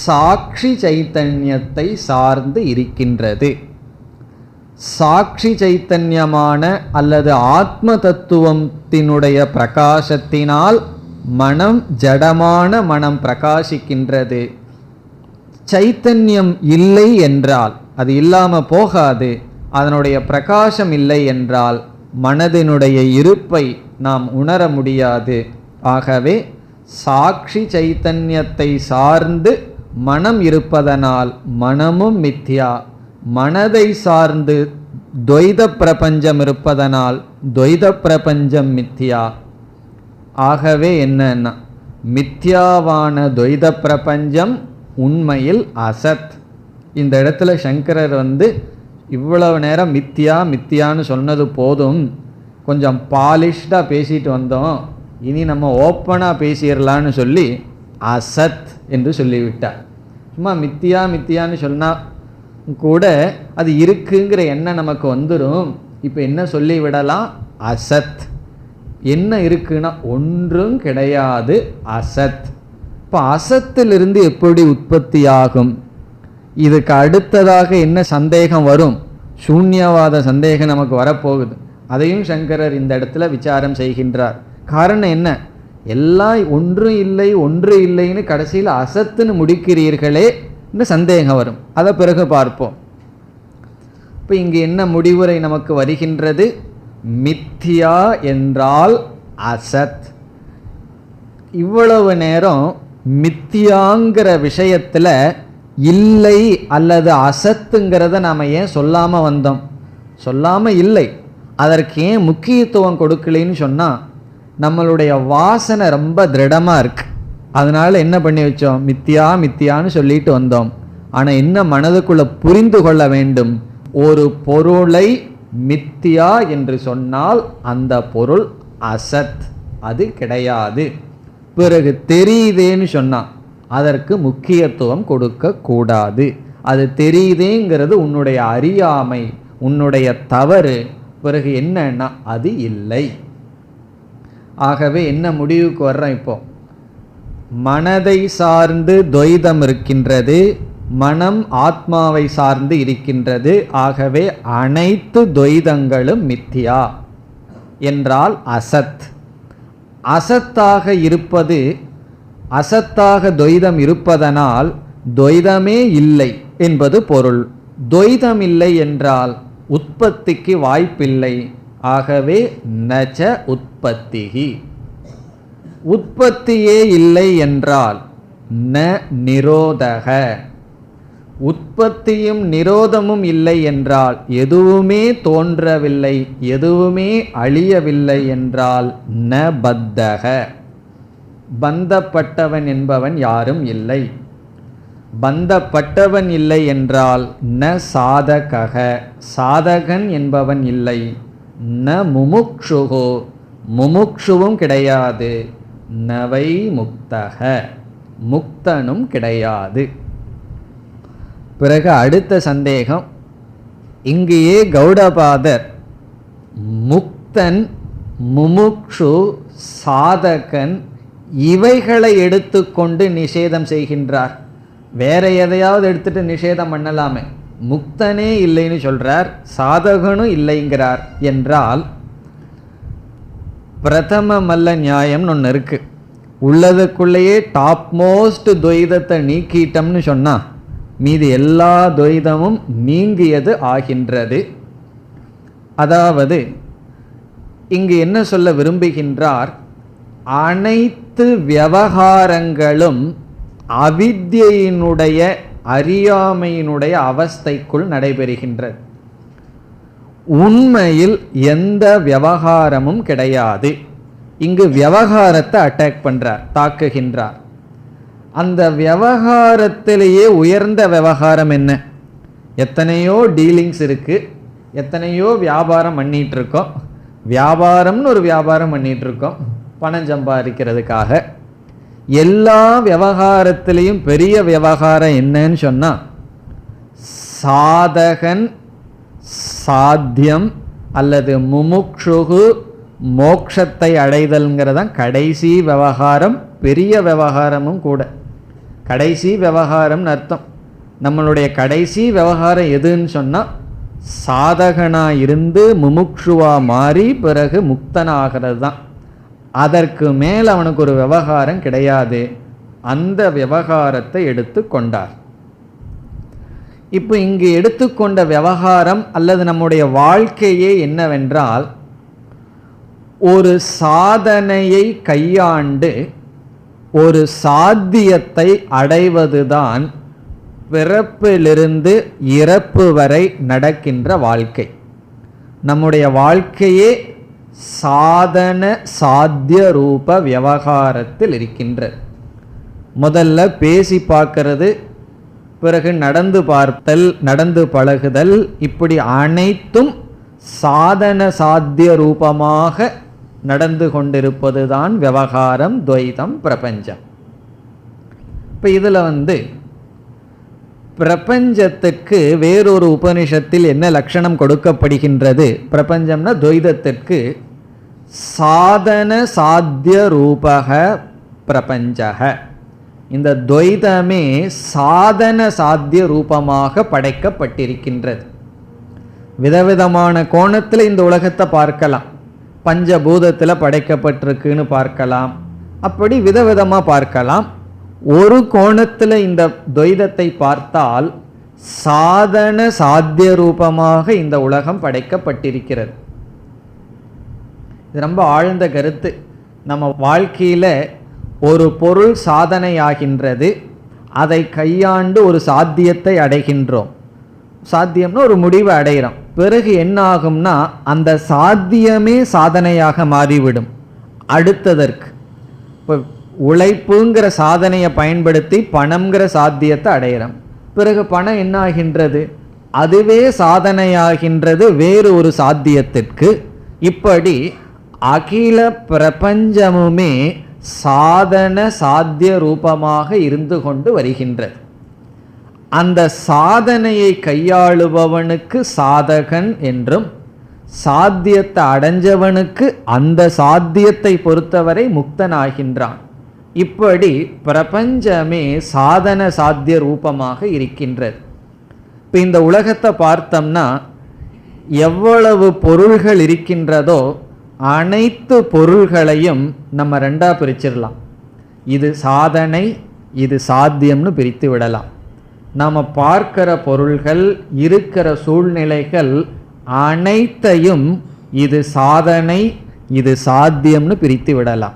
சாட்சி சைத்தன்யத்தை சார்ந்து இருக்கின்றது. சாட்சி சைத்தன்யமான அல்லது ஆத்ம தத்துவத்தினுடைய பிரகாசத்தினால் மனம், ஜடமான மனம் பிரகாசிக்கின்றது. சைத்தன்யம் இல்லை என்றால், அது இல்லாமல் போகாது, அதனுடைய பிரகாசம் இல்லை என்றால் மனதினுடைய இருப்பை நாம் உணர முடியாது. ஆகவே சாட்சி சைத்தன்யத்தை சார்ந்து மனம் இருப்பதனால் மனமும் மித்யா, மனதை சார்ந்து துவைத பிரபஞ்சம் இருப்பதனால் துவைத பிரபஞ்சம் மித்யா. ஆகவே என்னன்னா, மித்யாவான துவைத பிரபஞ்சம் உண்மையில் அசத். இந்த இடத்துல சங்கரர் இவ்வளவு நேரம் மித்யா மித்யான்னு சொன்னது போதும், கொஞ்சம் பாலிஷ்டாக பேசிட்டு வந்தோம், இனி நம்ம ஓப்பனாக பேசிடலான்னு சொல்லி அசத் என்று சொல்லிவிட்டார். சும்மா மித்தியா மித்தியான்னு சொன்னால் கூட அது இருக்குங்கிற எண்ணம் நமக்கு வந்துடும். இப்போ என்ன சொல்லி விடலாம்? அசத். என்ன இருக்குன்னா ஒன்றும் கிடையாது, அசத். இப்போ அசத்திலிருந்து எப்படி உற்பத்தி ஆகும்? இதுக்கு அடுத்ததாக என்ன சந்தேகம் வரும்? சூன்யவாத சந்தேகம் நமக்கு வரப்போகுது. அதையும் சங்கரர் இந்த இடத்துல விசாரம் செய்கின்றார். காரணம் என்ன? எல்லாம் ஒன்று இல்லை ஒன்று இல்லைன்னு கடைசியில் அசத்துன்னு முடிக்கிறீர்களே இந்த சந்தேகம் வரும். அதை பிறகு பார்ப்போம். இப்போ இங்கே என்ன முடிவுரை நமக்கு வருகின்றது? மித்யா என்றால் அசத். இவ்வளவு நேரம் மித்தியாங்கிற விஷயத்தில் இல்லை அல்லது அசத்துங்கிறத நாம் ஏன் சொல்லாமல் வந்தோம்? சொல்லாமல் இல்லை. அதற்கு ஏன் முக்கியத்துவம் கொடுக்கலைன்னு சொன்னால், நம்மளுடைய வாசனை ரொம்ப திருடமாக இருக்கு. அதனால என்ன பண்ணி வச்சோம், மித்தியா மித்தியான்னு சொல்லிட்டு வந்தோம். ஆனால் என்ன மனதுக்குள்ள புரிந்து கொள்ள வேண்டும், ஒரு பொருளை மித்தியா என்று சொன்னால் அந்த பொருள் அசத், அது கிடையாது. பிறகு தெரியுதேன்னு சொன்னா அதற்கு முக்கியத்துவம் கொடுக்க கூடாது. அது தெரியுதேங்கிறது உன்னுடைய அறியாமை, உன்னுடைய தவறு. பிறகு என்னன்னா அது இல்லை. ஆகவே என்ன முடிவுக்கு வர்றோம், இப்போ மனதை சார்ந்து துவைதம் இருக்கின்றது, மனம் ஆத்மாவை சார்ந்து இருக்கின்றது. ஆகவே அனைத்து துவைதங்களும் மித்தியா என்றால் அசத். அசத்தாக இருப்பது, அசத்தாக துவைதம் இருப்பதனால் துவைதமே இல்லை என்பது பொருள். துவைதம் இல்லை என்றால் உற்பத்திக்கு வாய்ப்பில்லை. ஆகவே நச்ச உற்பத்திஹி, உற்பத்தியே இல்லை என்றால் ந நிரோதக, உற்பத்தியும் நிரோதமும் இல்லை என்றால் எதுவுமே தோன்றவில்லை, எதுவுமே அழியவில்லை என்றால் ந பத்தக, பந்தப்பட்டவன் என்பவன் யாரும் இல்லை. பந்தப்பட்டவன் இல்லை என்றால் ந சாதக, சாதகன் என்பவன் இல்லை. ந முமுக்ஷுகோ, முமுக்ஷுவும் கிடையாது. நவை முக்தக, முக்தனும் கிடையாது. பிறகு அடுத்த சந்தேகம், இங்கேயே கௌடபாதர் முக்தன், முமுக்ஷு, சாதகன் இவைகளை எடுத்துக்கொண்டு நிஷேதம் செய்கின்றார். வேற எதையாவது எடுத்துட்டு நிஷேதம் பண்ணலாமே, முக்தனே இல்லைன்னு சொல்றார், சாதகனும் இல்லைங்கிறார் என்றால் பிரதம மல்ல நியாயம்னு ஒன்று இருக்கு. உள்ளதுக்குள்ளேயே டாப் மோஸ்ட் துவைதத்தை நீக்கிட்டம்னு சொன்னா மீது எல்லா துவைதமும் நீங்கியது ஆகின்றது. அதாவது இங்கு என்ன சொல்ல விரும்புகின்றார், அனைத்து விவகாரங்களும் அவித்யினுடைய அறியாமையினுடைய அவஸ்தைக்குள் நடைபெறுகின்றது. உண்மையில் எந்த விவகாரமும் கிடையாது. இங்கு விவகாரத்தை அட்டாக் பண்றார், தாக்குகின்றார். அந்த விவகாரத்திலேயே உயர்ந்த விவகாரம் என்ன, எத்தனையோ டீலிங்ஸ் இருக்கு, எத்தனையோ வியாபாரம் பண்ணிட்டு இருக்கோம். வியாபாரம்னு ஒரு வியாபாரம் பண்ணிட்டு இருக்கோம் பணம் சம்பாதிக்கிறதுக்காக. எல்லா விவகாரத்திலையும் பெரிய விவகாரம் என்னன்னு சொன்னா சாதகன் சாத்தியம் அல்லது முமுக்ஷுகு மோக்ஷத்தை அடைதல்ங்கிறதான் கடைசி விவகாரம், பெரிய விவகாரமும் கூட. கடைசி விவகாரம்னு அர்த்தம். நம்மளுடைய கடைசி விவகாரம் எதுன்னு சொன்னா சாதகனா இருந்து முமுக்ஷுவா மாறி பிறகு முக்தனாகிறது தான். அதற்கு மேல் அவனுக்கு ஒரு விவகாரம் கிடையாது. அந்த விவகாரத்தை எடுத்து கொண்டார். இப்போ இங்கு எடுத்துக்கொண்ட விவகாரம் அல்லது நம்முடைய வாழ்க்கையே என்னவென்றால், ஒரு சாதனையை கையாண்டு ஒரு சாத்தியத்தை அடைவதுதான் பிறப்பிலிருந்து இறப்பு வரை நடக்கின்ற வாழ்க்கை. நம்முடைய வாழ்க்கையே சாதன சாத்திய ரூப விவகாரத்தில் இருக்கின்றது. முதல்ல பேசி பார்க்கிறது, பிறகு நடந்து பார்த்தல், நடந்து பழகுதல், இப்படி அனைத்தும் சாதன சாத்திய ரூபமாக நடந்து கொண்டிருப்பதுதான் விவகாரம், துவைதம், பிரபஞ்சம். இப்போ இதில் பிரபஞ்சத்திற்கு வேறொரு உபனிஷத்தில் என்ன லட்சணம் கொடுக்கப்படுகின்றது, பிரபஞ்சம்னா துவைதத்திற்கு சாதன சாத்திய ரூபக பிரபஞ்சக. இந்த துவைதமே சாதன சாத்திய ரூபமாக படைக்கப்பட்டிருக்கின்றது. விதவிதமான கோணத்தில் இந்த உலகத்தை பார்க்கலாம். பஞ்சபூதத்தில் படைக்கப்பட்டிருக்குன்னு பார்க்கலாம், அப்படி விதவிதமாக பார்க்கலாம். ஒரு கோணத்தில் இந்த துவைதத்தை பார்த்தால் சாதன சாத்திய ரூபமாக இந்த உலகம் படைக்கப்பட்டிருக்கிறது. இது ரொம்ப ஆழ்ந்த கருத்து. நம்ம வாழ்க்கையில் ஒரு பொருள் சாதனையாகின்றது, அதை கையாண்டு ஒரு சாத்தியத்தை அடைகின்றோம். சாத்தியம்னா ஒரு முடிவை அடைகிறோம். பிறகு என்ன ஆகும்னா அந்த சாத்தியமே சாதனையாக மாறிவிடும். அடுத்ததற்கு இப்போ உழைப்புங்கிற சாதனையை பயன்படுத்தி பணம்ங்கிற சாத்தியத்தை அடையிறோம். பிறகு பணம் என்ன ஆகின்றது? அதுவே சாதனையாகின்றது வேறு ஒரு சாத்தியத்திற்கு. இப்படி அகில பிரபஞ்சமுமே சாதன சாத்திய ரூபமாக இருந்து கொண்டு வருகின்றது. அந்த சாதனையை கையாளுபவனுக்கு சாதகன் என்றும், சாத்தியத்தை அடைஞ்சவனுக்கு அந்த சாத்தியத்தை பொறுத்தவரை முக்தனாகின்றான். இப்படி பிரபஞ்சமே சாதன சாத்திய ரூபமாக இருக்கின்றது. இப்போ இந்த உலகத்தை பார்த்தோம்னா எவ்வளவு பொருள்கள் இருக்கின்றதோ அனைத்து பொருள்களையும் நம்ம ரெண்டாக பிரிச்சிடலாம். இது சாதனை, இது சாத்தியம்னு பிரித்து விடலாம். நாம் பார்க்கிற பொருள்கள், இருக்கிற சூழ்நிலைகள் அனைத்தையும் இது சாதனை, இது சாத்தியம்னு பிரித்து விடலாம்.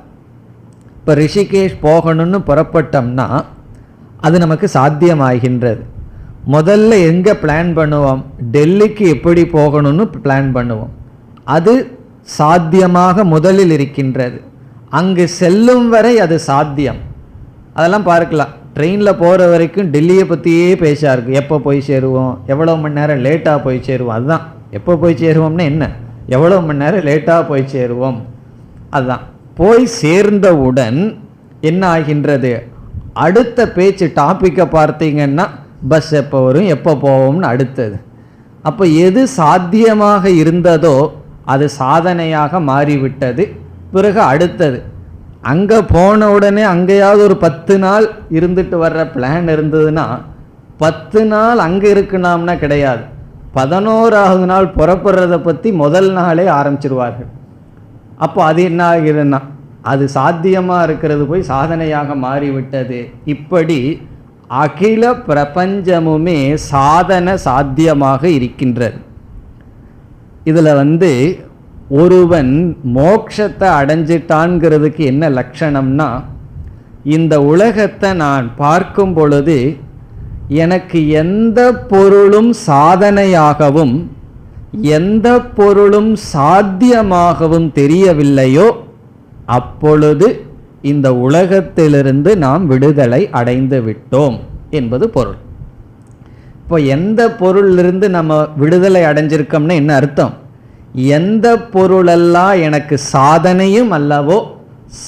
இப்போ ரிஷிகேஷ் போகணும்னு புறப்பட்டோம்னா அது நமக்கு சாத்தியமாகின்றது. முதல்ல எங்கே பிளான் பண்ணுவோம்? டெல்லிக்கு எப்படி போகணும்னு பிளான் பண்ணுவோம். அது சாத்தியமாக முதலில் இருக்கின்றது. அங்கு செல்லும் வரை அது சாத்தியம். அதெல்லாம் பார்க்கலாம். ட்ரெயினில் போகிற வரைக்கும் டெல்லியை பற்றியே பேசா இருக்குது. எப்போ போய் சேருவோம், எவ்வளோ மணி நேரம் லேட்டாக போய் சேருவோம். அதுதான் எப்போ போய் சேருவோம்னா என்ன, எவ்வளோ மணி நேரம் லேட்டாக போய் சேருவோம். அதுதான் போய் சேர்ந்தவுடன் என்ன ஆகின்றது? அடுத்த பேச்சு டாப்பிக்கை பார்த்தீங்கன்னா பஸ் எப்போ வரும், எப்போ போவோம்னு அடுத்தது. அப்போ எது சாத்தியமாக இருந்ததோ அது சாதனையாக மாறிவிட்டது. பிறகு அடுத்தது அங்கே போன உடனே அங்கேயாவது ஒரு 10 நாள் இருந்துட்டு வர்ற பிளான் இருந்ததுன்னா 10 நாள் அங்கே இருக்கணும்னா கிடையாது. 11ஆவது நாள் புறப்படுறதை பற்றி முதல் நாளே ஆரம்பிச்சிருவார்கள். அப்போ அது என்ன ஆகுதுன்னா அது சாத்தியமாக இருக்கிறது போய் சாதனையாக மாறிவிட்டது. இப்படி அகில பிரபஞ்சமுமே சாதன சாத்தியமாக இருக்கின்றது. இதில் ஒருவன் மோட்சத்தை அடைஞ்சிட்டான்ங்கிறதுக்கு என்ன லட்சணம்னா, இந்த உலகத்தை நான் பார்க்கும் பொழுது எனக்கு எந்த பொருளும் சாதனையாகவும் எந்த பொருளும் சாத்தியமாகவும் தெரியவில்லையோ அப்பொழுது இந்த உலகத்திலிருந்து நாம் விடுதலை அடைந்து விட்டோம் என்பது பொருள். இப்போ எந்த பொருளிலிருந்து நம்ம விடுதலை அடைஞ்சிருக்கோம்னா என்ன அர்த்தம்? எந்த பொருளெல்லாம் எனக்கு சாதனையும் அல்லவோ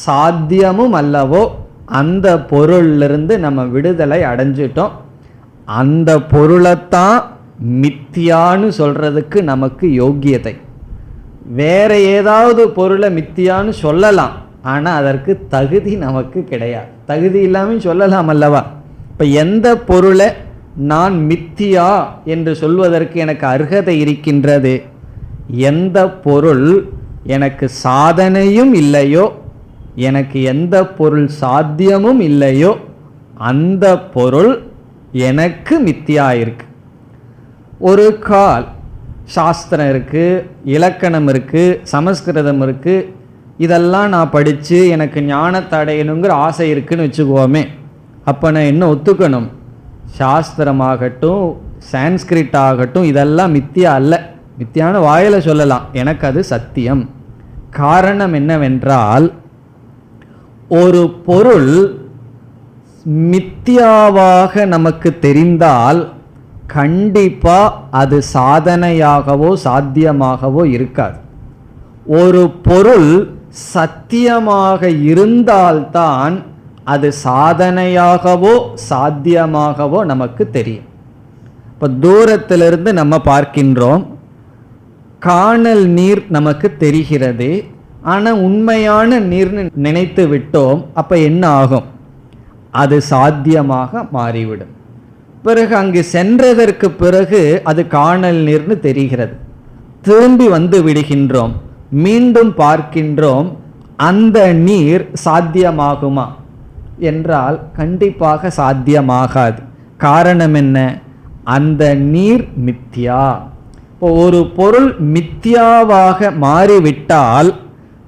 சாத்தியமும் அல்லவோ அந்த பொருளிலிருந்து நம்ம விடுதலை அடைஞ்சிட்டோம். அந்த பொருளைத்தான் மித்தியான்னு சொல்றதுக்கு நமக்கு யோக்கியதை. வேற ஏதாவது பொருளை மித்தியான்னு சொல்லலாம், ஆனால் அதற்கு தகுதி நமக்கு கிடையாது. தகுதி இல்லாமல் சொல்லலாம் அல்லவா? இப்போ எந்த பொருளை நான் மித்தியா என்று சொல்வதற்கு எனக்கு அர்ஹதை இருக்கின்றது? எந்த பொருள் எனக்கு சாதனையும் இல்லையோ, எனக்கு எந்த பொருள் சாத்தியமும் இல்லையோ அந்த பொருள் எனக்கு மித்தியா இருக்கு. ஒரு கால் சாஸ்திரம் இருக்குது, இலக்கணம் இருக்குது, சமஸ்கிருதம் இருக்குது, இதெல்லாம் நான் படித்து எனக்கு ஞானத்தை அடையணுங்கிற ஆசை இருக்குன்னு வச்சுக்குவோமே. அப்போ நான் என்ன ஒத்துக்கணும்? சாஸ்திரமாகட்டும் சான்ஸ்கிரிட் ஆகட்டும் இதெல்லாம் மித்தியா அல்ல. மித்தியான வாயில சொல்லலாம், எனக்கு அது சத்தியம். காரணம் என்னவென்றால், ஒரு பொருள் மித்தியாவாக நமக்கு தெரிந்தால் கண்டிப்பா அது சாதனையாகவோ சாத்தியமாகவோ இருக்காது. ஒரு பொருள் சத்தியமாக இருந்தால்தான் அது சாதனையாகவோ சாத்தியமாகவோ நமக்கு தெரியும். இப்போ தூரத்திலிருந்து நம்ம பார்க்கின்றோம், காணல் நீர் நமக்கு தெரிகிறது, ஆனால் உண்மையான நீர்னு நினைத்து விட்டோம். அப்போ என்ன ஆகும்? அது சாத்தியமாக மாறிவிடும். பிறகு அங்கு சென்றதற்கு பிறகு அது காணல் நீர்னு தெரிகிறது. திரும்பி வந்து விடுகின்றோம், மீண்டும் பார்க்கின்றோம், அந்த நீர் சாத்தியமாகுமா என்றால் கண்டிப்பாக சாத்தியமாகாது. காரணம் என்ன? அந்த நீர் மித்யா. இப்போ ஒரு பொருள் மித்யாவாக மாறிவிட்டால்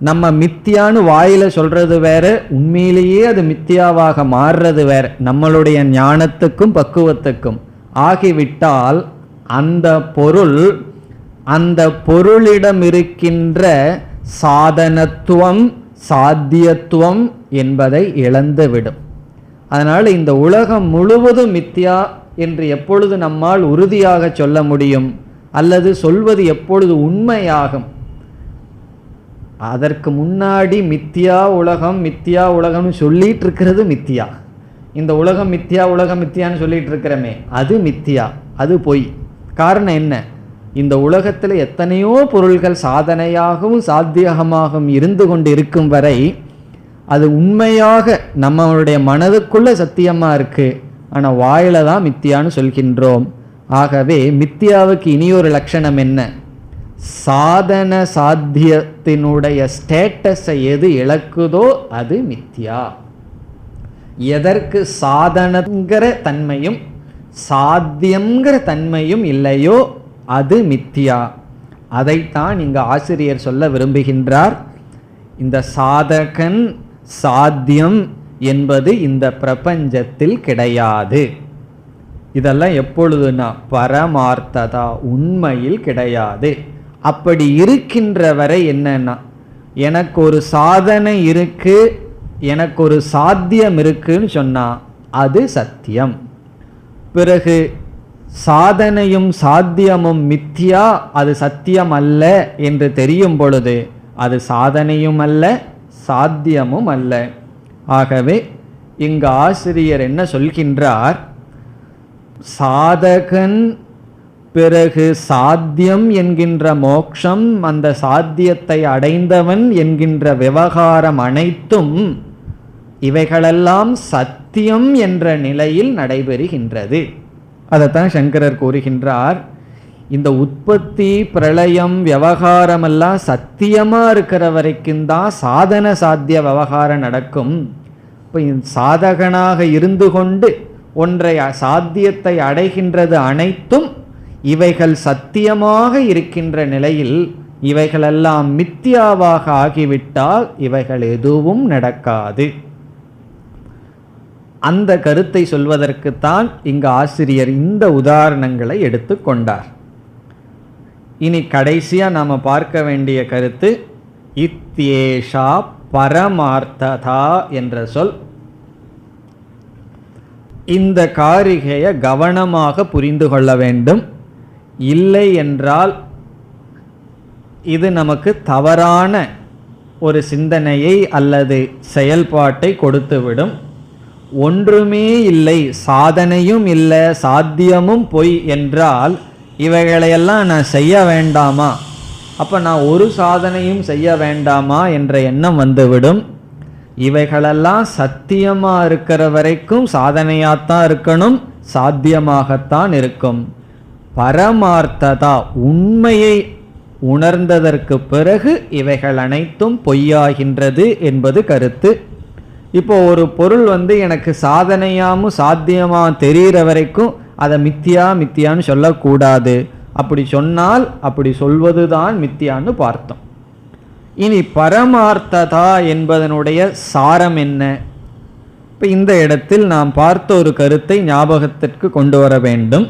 நம்ம மித்தியான்னு வாயில சொல்றது வேற, உண்மையிலேயே அது மித்தியாவாக மாறுறது வேற. நம்மளுடைய ஞானத்துக்கும் பக்குவத்துக்கும் ஆகிவிட்டால் அந்த பொருள் அந்த பொருளிடம் இருக்கின்ற சாதனத்துவம் சாத்தியத்துவம் என்பதை இழந்துவிடும். அதனால் இந்த உலகம் முழுவதும் மித்யா என்று எப்பொழுது நம்மால் உறுதியாக சொல்ல முடியும், அல்லது சொல்வது எப்பொழுது உண்மையாகும்? அதற்கு முன்னாடி மித்யா உலகம்னு சொல்லிட்டு இருக்கிறது மித்யா. இந்த உலகம் மித்யா உலகம் மித்யான்னு சொல்லிட்டு இருக்கிறமே, அது மித்யா, அது பொய். காரணம் என்ன? இந்த உலகத்தில் எத்தனையோ பொருள்கள் சாதனையாகவும் சாத்தியமாகவும் இருந்து கொண்டு இருக்கும் வரை அது உண்மையாக நம்மளுடைய மனதுக்குள்ள சத்தியமா இருக்கு, ஆனால் வாயில தான் மித்தியான்னு சொல்கின்றோம். ஆகவே மித்தியாவுக்கு இனியொரு லட்சணம் என்ன? சாதன சாத்தியத்தினுடைய ஸ்டேட்டஸை எது இழக்குதோ அது மித்யா. எதற்கு சாதனங்கிற தன்மையும் சாத்தியங்கிற தன்மையும் இல்லையோ அது மித்யா. அதைத்தான் இங்கு ஆசிரியர் சொல்ல விரும்புகின்றார். இந்த சாதகன் சாத்தியம் என்பது இந்த பிரபஞ்சத்தில் கிடையாது. இதெல்லாம் எப்பொழுதுனா பரமார்த்ததா, உண்மையில் கிடையாது. அப்படி இருக்கின்ற வரை என்னன்னா, எனக்கு ஒரு சாதனை இருக்கு, எனக்கு ஒரு சாத்தியம் இருக்குன்னு சொன்னா அது சத்தியம். பிறகு சாதனையும் சாத்தியமும் மித்யா, அது சத்தியம் அல்ல என்று தெரியும் பொழுது அது சாதனையும் அல்ல சாத்தியமும் அல்ல. ஆகவே இங்கு ஆசிரியர் என்ன சொல்கின்றார்? சாதகன் பிறகு சாத்தியம் என்கின்ற மோட்சம், அந்த சாத்தியத்தை அடைந்தவன் என்கின்ற விவகாரம் அனைத்தும் இவைகளெல்லாம் சத்தியம் என்ற நிலையில் நடைபெறுகின்றது. அதைத்தான் சங்கரர் கூறுகின்றார். இந்த உற்பத்தி பிரளயம் விவகாரம் எல்லாம் சத்தியமா இருக்கிற வரைக்கும் தான் சாதன சாத்திய விவகாரம் நடக்கும். இப்போ சாதகனாக இருந்து கொண்டு ஒன்றை சாத்தியத்தை அடைகின்றது அனைத்தும் இவைகள் சத்தியமாக இருக்கின்ற நிலையில் இவைகளெல்லாம் மித்யாவாக ஆகிவிட்டால் இவைகள் எதுவும் நடக்காது. அந்த கருத்தை சொல்வதற்குத்தான் இங்கு ஆசிரியர் இந்த உதாரணங்களை எடுத்துக்கொண்டார். இனி கடைசியா நாம பார்க்க வேண்டிய கருத்து இத்யேஷா பரமார்த்ததா என்ற சொல். இந்த காரிகையை கவனமாக புரிந்து கொள்ள வேண்டும். இல்லை என்றால் இது நமக்கு தவறான ஒரு சிந்தனையை அல்லது செயல்பாட்டை கொடுத்துவிடும். ஒன்றுமே இல்லை, சாதனையும் இல்லை, சாத்தியமும் பொய் என்றால் இவைகளையெல்லாம் நான் செய்ய வேண்டாமா, அப்போ நான் ஒரு சாதனையும் செய்ய வேண்டாமா என்ற எண்ணம் வந்துவிடும். இவைகளெல்லாம் சத்தியமாக இருக்கிற வரைக்கும் சாதனையாகத்தான் இருக்கணும், சாத்தியமாகத்தான் இருக்கும். பரமார்த்ததா, உண்மையை உணர்ந்ததற்கு பிறகு இவைகள் அனைத்தும் பொய்யாகின்றது என்பது கருத்து. இப்போ ஒரு பொருள் எனக்கு சாதனையாமும் சாத்தியமா தெரிகிற வரைக்கும் அதை மித்தியா மித்தியான்னு சொல்லக்கூடாது. அப்படி சொன்னால் அப்படி சொல்வதுதான் மித்தியான்னு பார்த்தோம். இனி பரமார்த்ததா என்பதனுடைய சாரம் என்ன? இப்போ இந்த இடத்தில் நாம் பார்த்த ஒரு கருத்தை ஞாபகத்திற்கு கொண்டு வர வேண்டும்.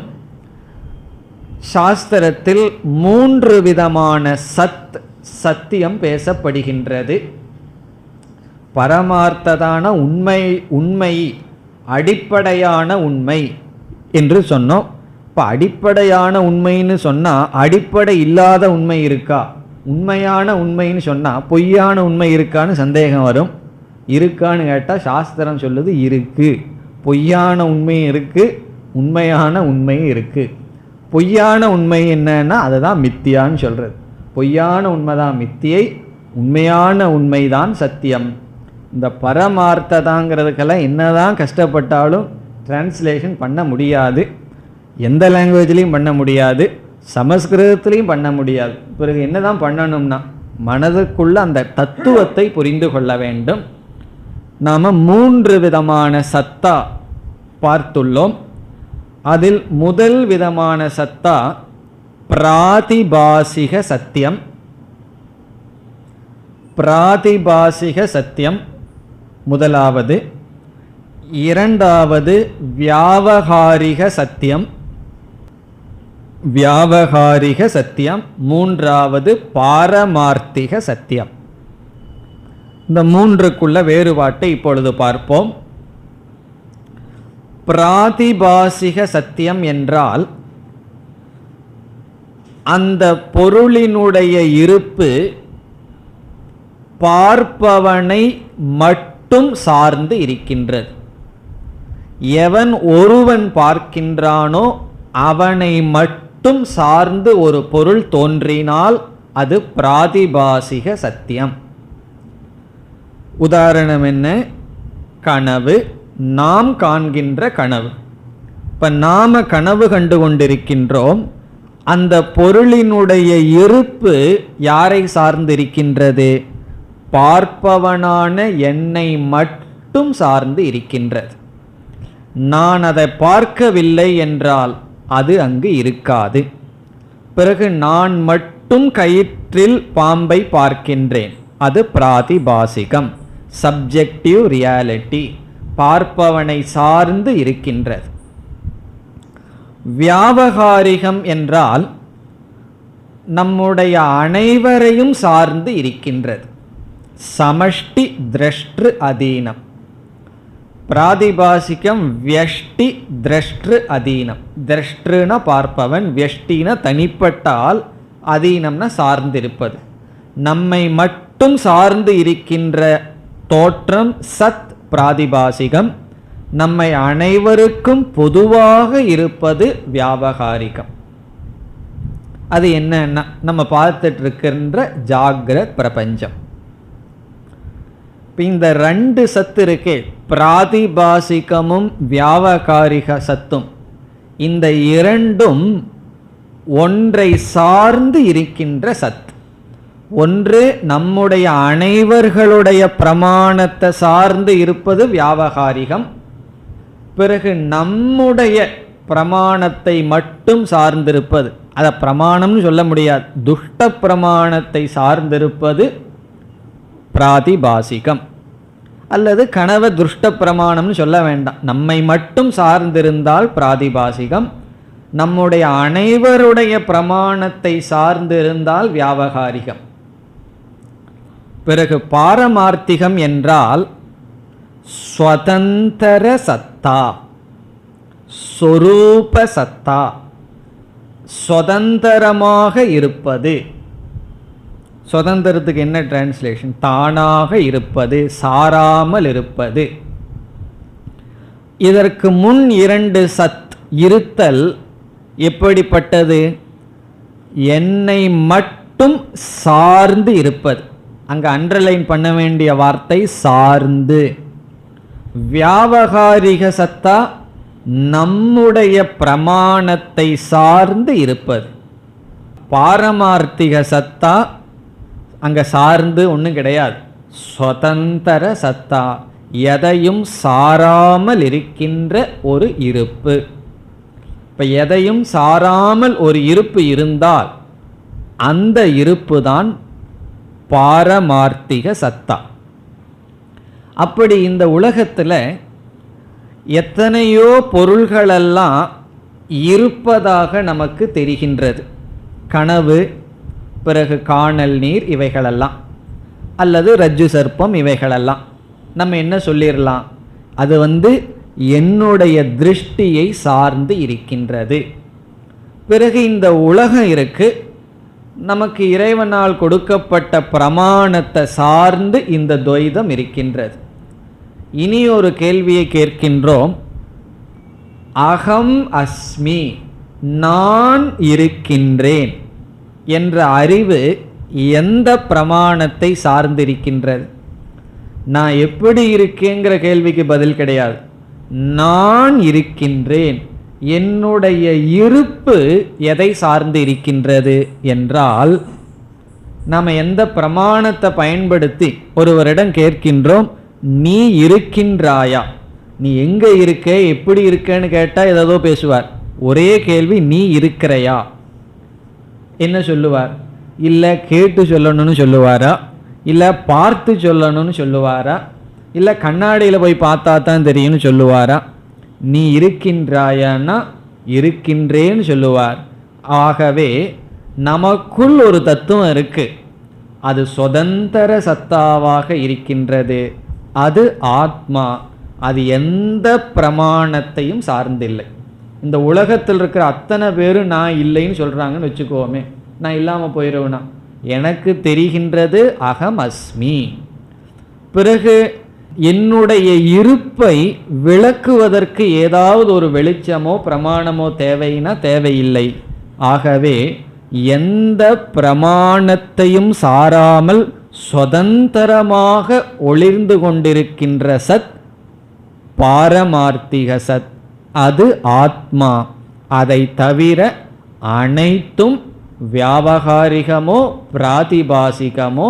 சாஸ்திரத்தில் 3 விதமான சத்தியம் பேசப்படுகின்றது. பரமார்த்ததான உண்மை அடிப்படையான உண்மை என்று சொன்னோம். இப்போ அடிப்படையான உண்மைன்னு சொன்னால் அடிப்படை இல்லாத உண்மை இருக்கா? உண்மையான உண்மைன்னு சொன்னால் பொய்யான உண்மை இருக்கான்னு சந்தேகம் வரும். இருக்கான்னு கேட்டால் சாஸ்திரம் சொல்லுது இருக்கு. பொய்யான உண்மையும் இருக்குது, உண்மையான உண்மையும் இருக்குது. பொய்யான உண்மை என்னன்னா அதுதான் மித்தியான்னு சொல்கிறது. பொய்யான உண்மை தான் மித்தியை, உண்மையான உண்மை தான் சத்தியம். இந்த பரமார்த்ததாங்கிறதுக்கெல்லாம் என்னதான் கஷ்டப்பட்டாலும் டிரான்ஸ்லேஷன் பண்ண முடியாது. எந்த லாங்குவேஜ்லேயும் பண்ண முடியாது, சமஸ்கிருதத்துலேயும் பண்ண முடியாது. பிறகு என்ன தான் பண்ணணும்னா மனதுக்குள்ள அந்த தத்துவத்தை புரிந்து கொள்ள வேண்டும். நாம் 3 விதமான சத்தா பார்த்துள்ளோம். அதில் முதல் விதமான சத்தா பிராதிபாசிக சத்தியம். பிராதிபாசிக சத்தியம் முதலாவது. இரண்டாவது வியாவகாரிக சத்தியம். வியாவகாரிக சத்தியம், மூன்றாவது பாரமார்த்திக சத்தியம். இந்த மூன்றுக்குள்ள வேறுபாட்டை இப்பொழுது பார்ப்போம். பிராதிபாசிக சத்தியம் என்றால் அந்த பொருளினுடைய இருப்பு பார்ப்பவனை மட்டும் சார்ந்து இருக்கின்றது. எவன் ஒருவன் பார்க்கின்றானோ அவனை மட்டும் சார்ந்து ஒரு பொருள் தோன்றினால் அது பிராதிபாசிக சத்தியம். உதாரணம் என்ன? கனவு, நாம் காண்கின்ற கனவு. இப்ப நாம கனவு கண்டு கொண்டிருக்கின்றோம். அந்த பொருளினுடைய இருப்பு யாரை சார்ந்திருக்கின்றது? பார்ப்பவனான என்னை மட்டும் சார்ந்து இருக்கின்றது. நான் அதை பார்க்கவில்லை என்றால் அது அங்கு இருக்காது. பிறகு நான் மட்டும் கயிற்றில் பாம்பை பார்க்கின்றேன், அது பிராதிபாசிகம், சப்ஜெக்டிவ் ரியாலிட்டி, பார்ப்பவனை சார்ந்து இருக்கின்றது. வியாவகாரிகம் என்றால் நம்முடைய அனைவரையும் சார்ந்து இருக்கின்றது. சமஷ்டி திரஷ்டு அதீனம். பிராதிபாசிகம் வியஷ்டி திரஷ்டு அதீனம். திரஷ்டுனா பார்ப்பவன், வியஷ்டினா தனிப்பட்டால், அதீனம்னா சார்ந்திருப்பது. நம்மை மட்டும் சார்ந்து இருக்கின்ற தோற்றம் சத் பிராதிபாசிகம். நம்மை அனைவருக்கும் பொதுவாக இருப்பது வியாவகாரிகம். அது என்னன்னா நம்ம பார்த்துட்டு இருக்கின்ற ஜாகிரத் பிரபஞ்சம். இந்த ரெண்டு சத்து இருக்கே, பிராதிபாசிகமும் வியாவகாரிக சத்தும், இந்த இரண்டும் ஒன்றை சார்ந்து இருக்கின்ற சத். ஒன்று நம்முடைய அனைவர்களுடைய பிரமாணத்தை சார்ந்து இருப்பது வியாவகாரிகம். பிறகு நம்முடைய பிரமாணத்தை மட்டும் சார்ந்திருப்பது, அதை பிரமாணம்னு சொல்ல முடியாது, துஷ்ட பிரமாணத்தை சார்ந்திருப்பது பிராதிபாசிகம். அல்லது கனவ துஷ்ட பிரமாணம்னு சொல்ல வேண்டாம், நம்மை மட்டும் சார்ந்திருந்தால் பிராதிபாசிகம், நம்முடைய அனைவருடைய பிரமாணத்தை சார்ந்திருந்தால் வியாவகாரிகம். பிறகு பாரமார்த்திகம் என்றால் ஸ்வதந்திர சத்தா, சொரூப சத்தா, சுதந்திரமாக இருப்பது. சுதந்திரத்துக்கு என்ன டிரான்ஸ்லேஷன்? தானாக இருப்பது, சாராமல் இருப்பது. இதற்கு முன் இரண்டு சத் இருத்தல் எப்படிப்பட்டது? என்னை மட்டும் சார்ந்து இருப்பது. அங்க அண்டர்லைன் பண்ண வேண்டிய வார்த்தை சார்ந்து. வியாவகாரிக சத்தா நம்முடைய பிரமாணத்தை சார்ந்து இருப்பது. பாரமார்த்திக சத்தா அங்க சார்ந்து ஒன்றும் கிடையாது, சுதந்திர சத்தா, எதையும் சாராமல் இருக்கின்ற ஒரு இருப்பு. இப்ப எதையும் சாராமல் ஒரு இருப்பு இருந்தால் அந்த இருப்பு தான் பாரமார்த்திக சத்தா. அப்படி இந்த உலகத்துல எத்தனையோ பொருள்களெல்லாம் இருப்பதாக நமக்கு தெரிகின்றது. கனவு, பிறகு காணல் நீர், இவைகளெல்லாம், அல்லது ரஜ்ஜு சர்ப்பம், இவைகளெல்லாம் நம்ம என்ன சொல்லிடலாம்? அது என்னுடைய திருஷ்டியை சார்ந்து இருக்கின்றது. பிறகு இந்த உலகம் இருக்கு, நமக்கு இறைவனால் கொடுக்கப்பட்ட பிரமாணத்தை சார்ந்து இந்த துவைதம் இருக்கின்றது. இனி ஒரு கேள்வியை கேட்கின்றோம். அகம் அஸ்மி, நான் இருக்கின்றேன் என்ற அறிவு எந்த பிரமாணத்தை சார்ந்திருக்கின்றது? நான் எப்படி இருக்கேங்கிற கேள்விக்கு பதில் கிடையாது. நான் இருக்கின்றேன், என்னுடைய இருப்பு எதை சார்ந்து இருக்கின்றது என்றால், நாம் எந்த பிரமாணத்தை பயன்படுத்தி ஒருவரிடம் கேட்கின்றோம், நீ இருக்கின்றாயா, நீ எங்க இருக்க, எப்படி இருக்கன்னு கேட்டா ஏதோ பேசுவார். ஒரே கேள்வி, நீ இருக்கிறையா? என்ன சொல்லுவார்? இல்லை கேட்டு சொல்லணும்னு சொல்லுவாரா, இல்லை பார்த்து சொல்லணும்னு சொல்லுவாரா, இல்லை கண்ணாடியில் போய் பார்த்தா தான் தெரியும்னு சொல்லுவாரா? நீ இருக்கின்றாயான்னா இருக்கின்றேன்னு சொல்லுவார். ஆகவே நமக்குள் ஒரு தத்துவம் இருக்கு, அது சுதந்திர சத்தாவாக இருக்கின்றது, அது ஆத்மா. அது எந்த பிரமாணத்தையும் சார்ந்தில்லை. இந்த உலகத்தில் இருக்கிற அத்தனை பேரும் நான் இல்லைன்னு சொல்றாங்கன்னு வச்சுக்கோமே, நான் இல்லாமல் போயிடுவேனா? எனக்கு தெரிகின்றது அகம் அஸ்மி. பிறகு என்னுடைய இருப்பை விளக்குவதற்கு ஏதாவது ஒரு வெளிச்சமோ பிரமாணமோ தேவைன்னா தேவையில்லை. ஆகவே எந்த பிரமாணத்தையும் சாராமல் சுதந்திரமாக ஒளிர்ந்து கொண்டிருக்கின்ற சத் பாரமார்த்திக சத், அது ஆத்மா. அதை தவிர அனைத்தும் வியாபகாரிகமோ பிராதிபாசிகமோ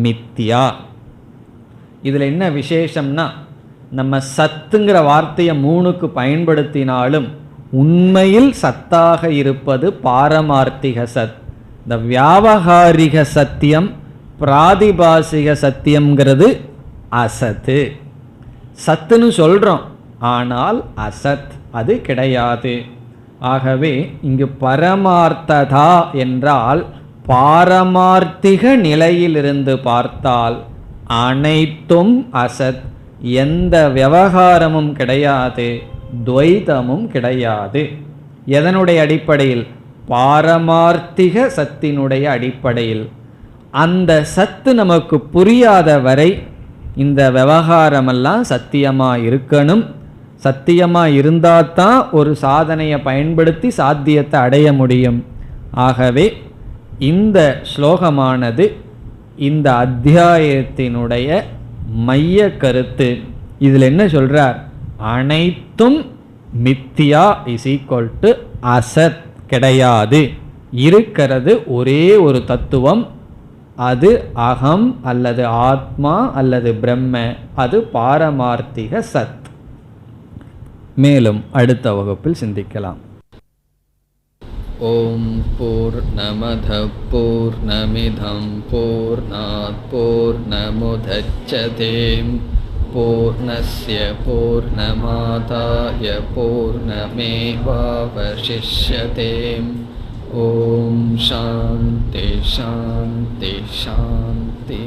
மித்யா. இதில் என்ன விசேஷம்னா, நம்ம சத்துங்கிற வார்த்தையை 3க்கு பயன்படுத்தினாலும் உண்மையில் சத்தாக இருப்பது பாரமார்த்திக சத். இந்த வியாபகாரிக சத்தியம் பிராதிபாசிக சத்தியம்ங்கிறது அசத்து. சத்துன்னு சொல்கிறோம், ஆனால் அசத், அது கிடையாது. ஆகவே இங்கு பரமார்த்ததா என்றால் பாரமார்த்திக நிலையிலிருந்து பார்த்தால் அனைத்தும் அசத், எந்த விவகாரமும் கிடையாது, துவைதமும் கிடையாது. எதனுடைய அடிப்படையில்? பாரமார்த்திக சத்தினுடைய அடிப்படையில். அந்த சத்து நமக்கு புரியாத வரை இந்த விவகாரமெல்லாம் சத்தியமாக இருக்கணும். சத்தியமாக இருந்தால் தான் ஒரு சாதனையை பயன்படுத்தி சாத்தியத்தை அடைய முடியும். ஆகவே இந்த ஸ்லோகமானது இந்த அத்தியாயத்தினுடைய மைய கருத்து. இதில் என்ன சொல்றார்? அனைத்தும் மித்தியா இஸ் ஈக்குவல் டு அசத், கிடையாது. இருக்கிறது ஒரே ஒரு தத்துவம், அது அகம் அல்லது ஆத்மா அல்லது பிரம்ம, அது பாரமார்த்திக சத். மேலும் அடுத்த வகுப்பில் சிந்திக்கலாம். ஓம் பூர்ணமத பூர்ணமிதம் பூர்ணாத் பூர்ணமுதச்யதே பூர்ணஸ்ய பூர்ணமாதாய பூர்ணமேவாவசிஷ்யதே. ஓம் சாந்தி சாந்தி சாந்தி.